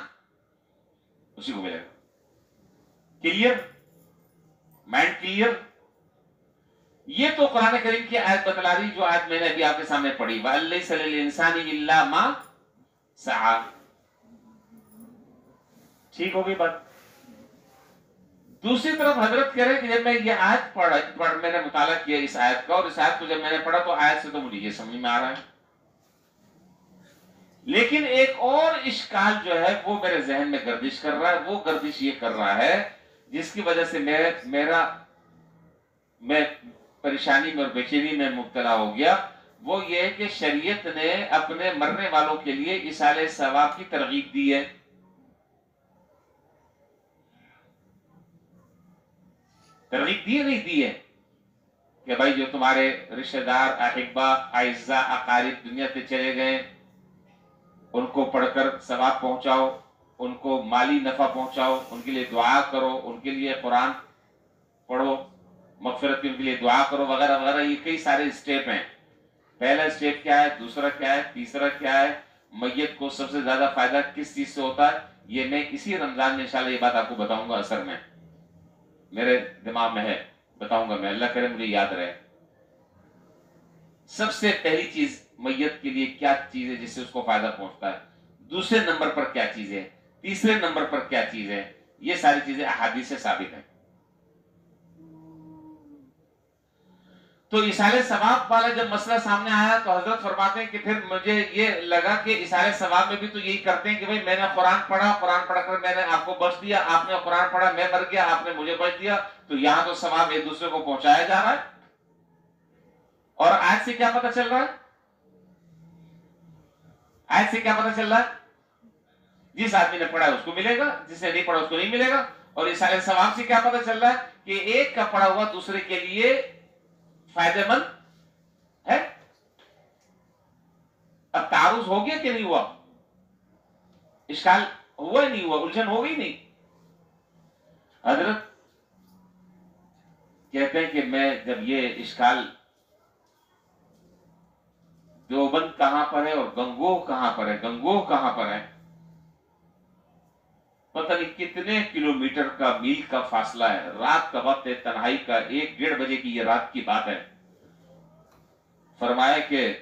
اسی کو ملے گا۔ کلیئر؟ Mind clear? یہ تو قرآن کریم کی آیت بتلا رہی جو آیت میں نے ابھی آپ کے سامنے پڑھی، وَأَلَّيْسَ لِلْإِنسَانِ إِلَّا مَا سَعَى۔ ٹھیک ہوگی بات؟ دوسری طرف حضرت کہہ رہے کہ جب میں یہ آیت میں نے مطالعہ کیا اس آیت کا، اور اس آیت کو جب میں نے پڑھا تو آیت سے تو مجھے یہ سمجھ میں آ رہا ہے، لیکن ایک اور اشکال جو ہے وہ میرے ذہن میں گردش کر رہا ہے، وہ گردش یہ کر رہا ہے جس کی وجہ سے میں پریشانی میں اور بے چینی میں مبتلا ہو گیا، وہ یہ ہے کہ شریعت نے اپنے مرنے والوں کے لیے ایصال ثواب کی ترغیب دی ہے۔ ترغیب دی ہے نہیں دی ہے کہ بھائی جو تمہارے رشتہ دار، احبا، اعزاء، اقارب دنیا سے چلے گئے، ان کو پڑھ کر ثواب پہنچاؤ، ان کو مالی نفع پہنچاؤ، ان کے لیے دعا کرو، ان کے لیے قرآن پڑھو، مغفرت کی ان کے لیے دعا کرو، وغیرہ وغیرہ۔ یہ کئی سارے اسٹیپ ہیں۔ پہلا اسٹیپ کیا ہے، دوسرا کیا ہے، تیسرا کیا ہے، میت کو سب سے زیادہ فائدہ کس چیز سے ہوتا ہے، یہ میں اسی رمضان میں انشاءاللہ یہ بات آپ کو بتاؤں گا، اثر میں میرے دماغ میں ہے، بتاؤں گا میں، اللہ کرے مجھے یاد رہے۔ سب سے پہلی چیز میت کے لیے کیا چیز ہے جس سے اس کو فائدہ پہنچتا ہے، دوسرے نمبر پر کیا چیز ہے، تیسرے نمبر پر کیا چیز ہے، یہ ساری چیزیں احادیث سے ثابت ہیں۔ تو ایصال ثواب والا جب مسئلہ سامنے آیا تو حضرت فرماتے ہیں کہ پھر مجھے یہ لگا کہ ایصال ثواب میں بھی تو یہی کرتے ہیں کہ بھئی میں نے قرآن پڑھا، قرآن پڑھ کر میں نے آپ کو بخش دیا، آپ نے قرآن پڑھا، میں مر گیا، آپ نے مجھے بخش دیا، تو یہاں تو ثواب ایک دوسرے کو پہنچایا جا رہا ہے۔ اور آیت سے کیا پتہ چل رہا ہے؟ آیت سے کیا پتہ چل رہا ہے؟ جس آدمی نے پڑھا ہے اس کو ملے گا، جس نے نہیں پڑھا اس کو نہیں ملے گا۔ اور ایصال ثواب سے کیا پتہ چل رہا ہے کہ ایک کا پڑھا ہوا دوسرے کے لیے فائدہ مند ہے۔ اب تعارض ہو گیا کہ نہیں ہوا؟ اشکال ہوا ہی نہیں ہوا، الجھن ہو گئی نہیں؟ حضرت کہتے ہیں کہ میں جب یہ اشکال دیوبند کہاں پر ہے اور گنگوہ کہاں پر ہے، گنگوہ کہاں پر ہے، پتہ نہیں کتنے کلومیٹر کا، میل کا فاصلہ ہے، رات کا وقت ہے، تنہائی کا، 1-1:30 بجے کی یہ رات کی بات ہے۔ فرمایا کہ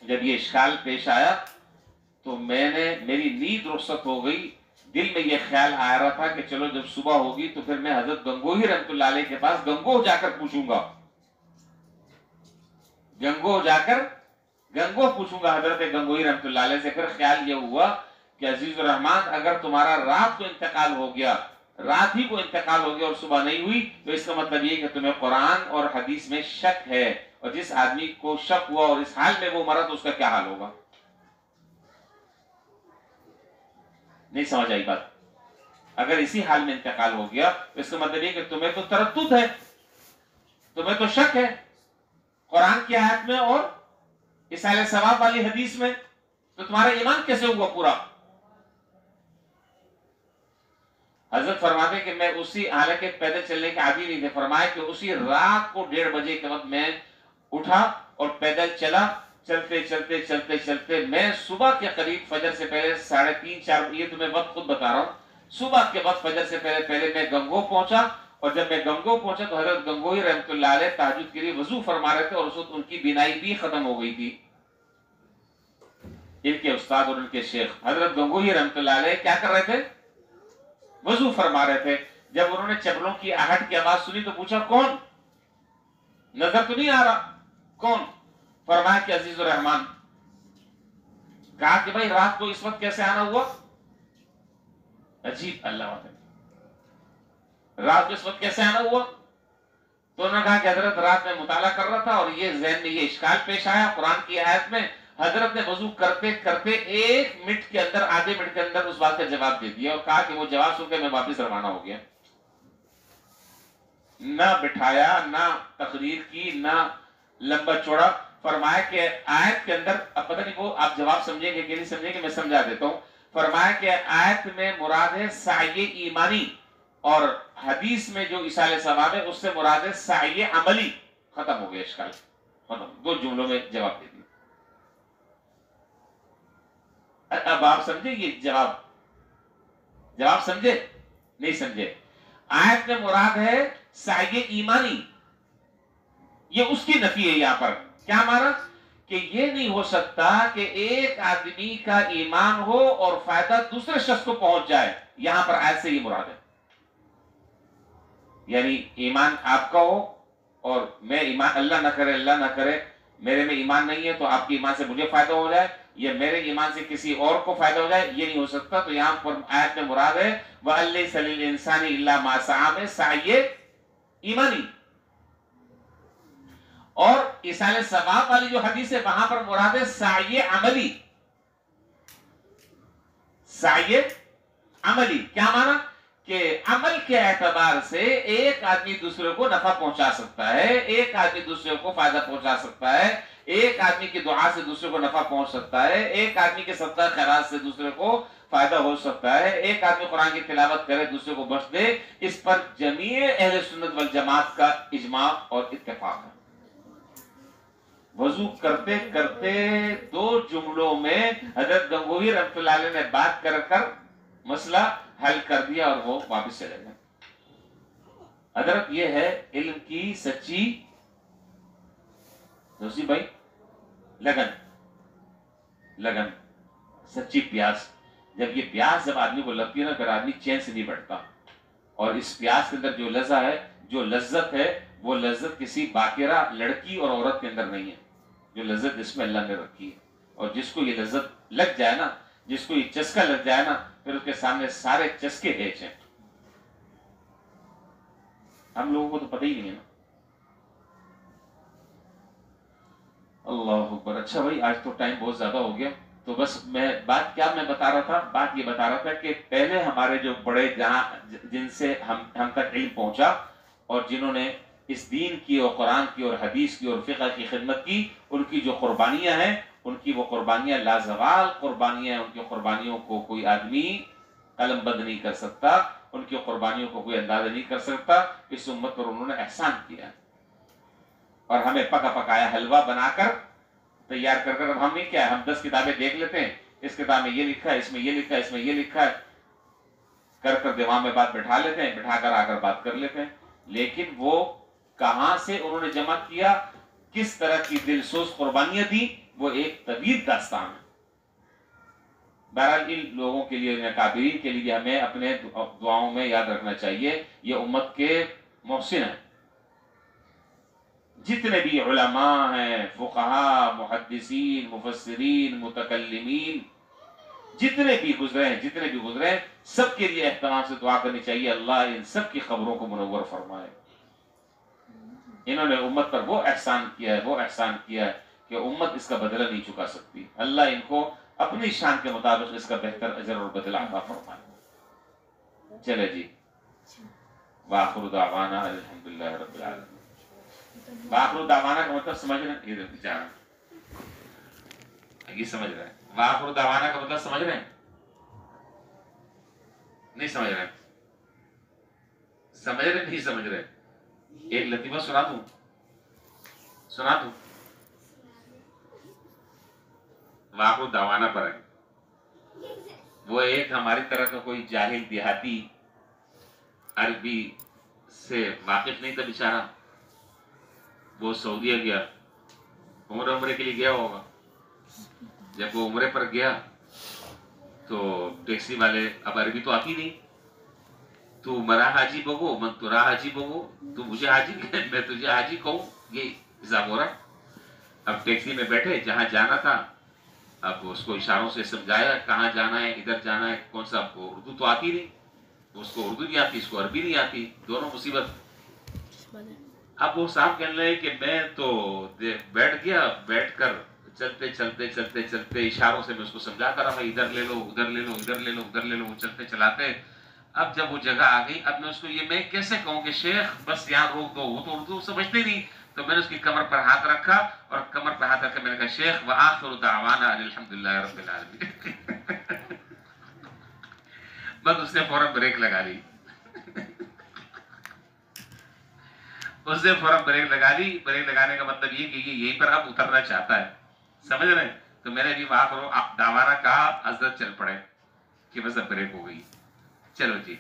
جب یہ اشکال پیش آیا تو میری نیند رخصت ہو گئی، دل میں یہ خیال آ رہا تھا کہ چلو جب صبح ہوگی تو پھر میں حضرت گنگوہی رحمت اللہ علیہ کے پاس گنگوہ جا کر پوچھوں گا، گنگوہ جا کر گنگوہ پوچھوں گا حضرت گنگوہی رحمت اللہ علیہ سے۔ پھر خیال یہ ہوا کہ عزیز الرحمان اگر تمہارا رات کو انتقال ہو گیا، رات ہی کو انتقال ہو گیا اور صبح نہیں ہوئی، تو اس کا مطلب یہ کہ تمہیں قرآن اور حدیث میں شک ہے، اور جس آدمی کو شک ہوا اور اس حال میں وہ مرا تو اس کا کیا حال ہوگا؟ نہیں سمجھ آئی بات؟ اگر اسی حال میں انتقال ہو گیا تو اس کا مطلب یہ کہ تمہیں تو تردد ہے، تمہیں تو شک ہے قرآن کی آیت میں اور اصالہ ثواب والی حدیث میں، تو تمہارا ایمان کیسے ہوا پورا؟ حضرت فرماتے کہ میں اسی، حالانکہ پیدل چلنے کے عادی نہیں تھے، فرمایا کہ اسی رات کو 1:30 بجے کے وقت میں اٹھا اور پیدل چلا، چلتے چلتے چلتے چلتے میں صبح کے قریب فجر سے پہلے 3:30 4، یہ تو میں وقت خود بتا رہا ہوں، صبح کے وقت فجر سے پہلے میں گنگو پہنچا، اور جب میں گنگو پہنچا تو حضرت گنگوہی رحمۃ اللہ علیہ تہجد کے لیے وضو فرما رہے تھے، اور اس وقت ان کی بینائی بھی ختم ہو گئی تھی۔ ان کے استاد اور ان کے شیخ حضرت گنگوہی رحمۃ اللہ علیہ کیا کر رہے تھے؟ وضو فرما رہے تھے۔ جب انہوں نے چپلوں کی آہٹ کی آواز سنی تو پوچھا کون؟ نظر تو نہیں آ رہا، کون؟ فرمایا کہ عزیز الرحمان۔ کہا کہ بھائی رات کو اس وقت کیسے آنا ہوا؟ عجیب اللہ بات ہے، رات کو اس وقت کیسے آنا ہوا؟ تو انہوں نے کہا کہ حضرت رات میں مطالعہ کر رہا تھا اور یہ ذہن میں یہ اشکال پیش آیا قرآن کی آیت میں، حضرت نے وضو کرتے کرتے 1 منٹ کے اندر، آدھے منٹ کے اندر اس بات کا جواب دے دیا، اور کہا کہ وہ جواب سن کے میں واپس روانہ ہو گیا۔ نہ بٹھایا، نہ تقریر کی، نہ لمبا چوڑا۔ فرمایا کہ آیت کے اندر، اب پتہ نہیں وہ آپ جواب سمجھیں گے کہ نہیں سمجھیں گے، میں سمجھا دیتا ہوں۔ فرمایا کہ آیت میں مراد ہے سعی ایمانی، اور حدیث میں جو اصالہ ثواب ہے اس سے مراد ہے سعی عملی۔ ختم ہو گیا اشکال، ختم، 2 جملوں میں جواب دے دیا۔ اب آپ سمجھے یہ جواب سمجھے؟ نہیں سمجھے؟ آیت میں مراد ہے سعی ایمانی، یہ اس کی نفی ہے یہاں پر۔ کیا مانا؟ کہ یہ نہیں ہو سکتا کہ ایک آدمی کا ایمان ہو اور فائدہ دوسرے شخص کو پہنچ جائے، یہاں پر آیت سے یہ مراد ہے۔ یعنی ایمان آپ کا ہو اور میں ایمان، اللہ نہ کرے میرے میں ایمان نہیں ہے تو آپ کے ایمان سے مجھے فائدہ ہو جائے، یا میرے ایمان سے کسی اور کو فائدہ ہو جائے، یہ نہیں ہو سکتا۔ تو یہاں پر آیت میں مراد ہے وَأَلَّيْسَ لِلْإِنسَانِ إِلَّا مَا سَعَىٰ میں سعی ایمانی، اور اصالہ ثواب والی جو حدیث ہے وہاں پر مراد ہے سعی عملی۔ سعی عملی کیا مانا؟ کہ عمل کے اعتبار سے ایک آدمی دوسرے کو نفع پہنچا سکتا ہے، ایک آدمی دوسرے کو فائدہ پہنچا سکتا ہے، ایک آدمی کی دعا سے دوسرے کو نفع پہنچ سکتا ہے، ایک آدمی کے صدقہ خیرات سے دوسرے کو فائدہ ہو سکتا ہے، ایک آدمی قرآن کی تلاوت کرے دوسرے کو بخش دے۔ اس پر جمیع اہل سنت والجماعت کا اجماع اور اتفاق ہے۔ وضو کرتے کرتے 2 جملوں میں حضرت گنگوہی رحمۃ اللہ علیہ نے بات کر مسئلہ حل کر دیا اور وہ واپس چلے گئے۔ حضرت یہ ہے علم کی سچی دوسری بھائی لگن، سچی پیاس۔ جب یہ پیاس جب آدمی کو لگتی ہے نا، پھر آدمی چین سے نہیں بیٹھتا، اور اس پیاس کے اندر جو لذت ہے، جو لذت ہے، وہ لذت کسی باقرہ لڑکی اور عورت کے اندر نہیں ہے، جو لذت اس میں اللہ نے رکھی ہے۔ اور جس کو یہ لذت لگ جائے نا، جس کو یہ چسکا لگ جائے نا، پھر اس کے سامنے سارے چسکے ہیچ ہیں۔ ہم لوگوں کو تو پتہ ہی نہیں ہے نا۔ اللہ اکبر۔ اچھا بھائی، آج تو ٹائم بہت زیادہ ہو گیا، تو بس میں بتا رہا تھا، بات یہ بتا رہا تھا کہ پہلے ہمارے جو بڑے جن سے ہم تک علم پہنچا، اور جنہوں نے اس دین کی اور قرآن کی اور حدیث کی اور فقہ کی خدمت کی، ان کی جو قربانیاں ہیں، ان کی وہ قربانیاں لازوال قربانیاں ہیں۔ ان کی قربانیوں کو کوئی آدمی قلم بند نہیں کر سکتا، ان کی قربانیوں کو کوئی اندازہ نہیں کر سکتا۔ اس امت پر انہوں نے احسان کیا، اور ہمیں پکا پکایا حلوہ بنا کر تیار کر اب ہم نہیں کیا ہے، ہم 10 کتابیں دیکھ لیتے ہیں، اس کتاب میں یہ لکھا ہے، اس میں یہ لکھا ہے، اس میں یہ لکھا ہے، کر دماغ میں بات بٹھا لیتے ہیں، بٹھا کر آ کر بات کر لیتے ہیں۔ لیکن وہ کہاں سے انہوں نے جمع کیا، کس طرح کی دل سوز قربانیاں دی، وہ ایک طویل داستان ہے۔ بہرحال ان لوگوں کے لیے، اکابرین کے لیے ہمیں اپنے دعاؤں میں یاد رکھنا چاہیے، یہ امت کے محسن ہیں۔ جتنے بھی علماء ہیں، فقہاء، محدثین، مفسرین، متکلمین، جتنے بھی گزرے ہیں، سب کے لیے اہتمام سے دعا کرنی چاہیے، اللہ ان سب کی خبروں کو منور فرمائے۔ انہوں نے امت پر وہ احسان کیا ہے کہ امت اس کا بدلہ نہیں چکا سکتی۔ اللہ ان کو اپنی شان کے مطابق اس کا بہتر اجر اور بدلہ عطا فرمائے۔ چلے جی، وآخر دعوانا الحمدللہ رب العالمین۔ وآخر دعوانا کا مطلب سمجھ رہے ہیں؟ یہ بیچارہ یہ سمجھ رہے ہیں وآخر دعوانا کا مطلب سمجھ رہے ہیں؟ نہیں سمجھ رہے؟ سمجھ رہے نہیں سمجھ رہے؟ ایک لطیفہ سنا دوں؟ سنا دوں؟ وآخر دعوانا پر ہے، وہ ایک ہماری طرح کا کوئی جاہل دیہاتی عربی سے واقف نہیں تھا بیچارہ، وہ سعودیہ گیا، عمرے کے لیے گیا ہوگا۔ جب وہ عمرے پر گیا تو ٹیکسی والے، اب عربی تو آتی نہیں، تو مرا حاجی بگو من ترا حاجی بگو، تو مجھے حاجی میں تجھے حاجی کہوں، یہ حساب ہو رہا۔ اب ٹیکسی میں بیٹھے، جہاں جانا تھا اب اس کو اشاروں سے سمجھایا کہاں جانا ہے، ادھر جانا ہے، کون سا، اردو تو آتی نہیں، اس کو اردو نہیں آتی، اس کو عربی نہیں آتی، دونوں مصیبت۔ اب وہ صاحب کہنے لگے کہ میں تو بیٹھ گیا، بیٹھ کر چلتے چلتے چلتے چلتے اشاروں سے میں اس کو سمجھاتا رہا، ادھر لے لو ادھر لے لو ادھر لے لو ادھر لے لو، وہ چلتے چلاتے اب جب وہ جگہ آ گئی، اب میں اس کو یہ میں کیسے کہوں کہ شیخ بس یہاں روک دو، وہ تو اردو سمجھتے نہیں، تو میں نے اس کی کمر پر ہاتھ رکھا اور کمر پر ہاتھ رکھ کے میں نے کہا شیخ وآخر دعوانا الحمدللہ رب العالمین۔ بس اس نے فوراً بریک لگا لی، اس نے فوراً بریک لگا لی۔ بریک لگانے کا مطلب یہ کہ یہ یہیں پر اب اترنا چاہتا ہے، سمجھ رہے ہیں؟ تو میں نے بھی وآخر دعوانا کہا، حضرت چل پڑے کہ بس اب بریک ہو گئی۔ چلو جی۔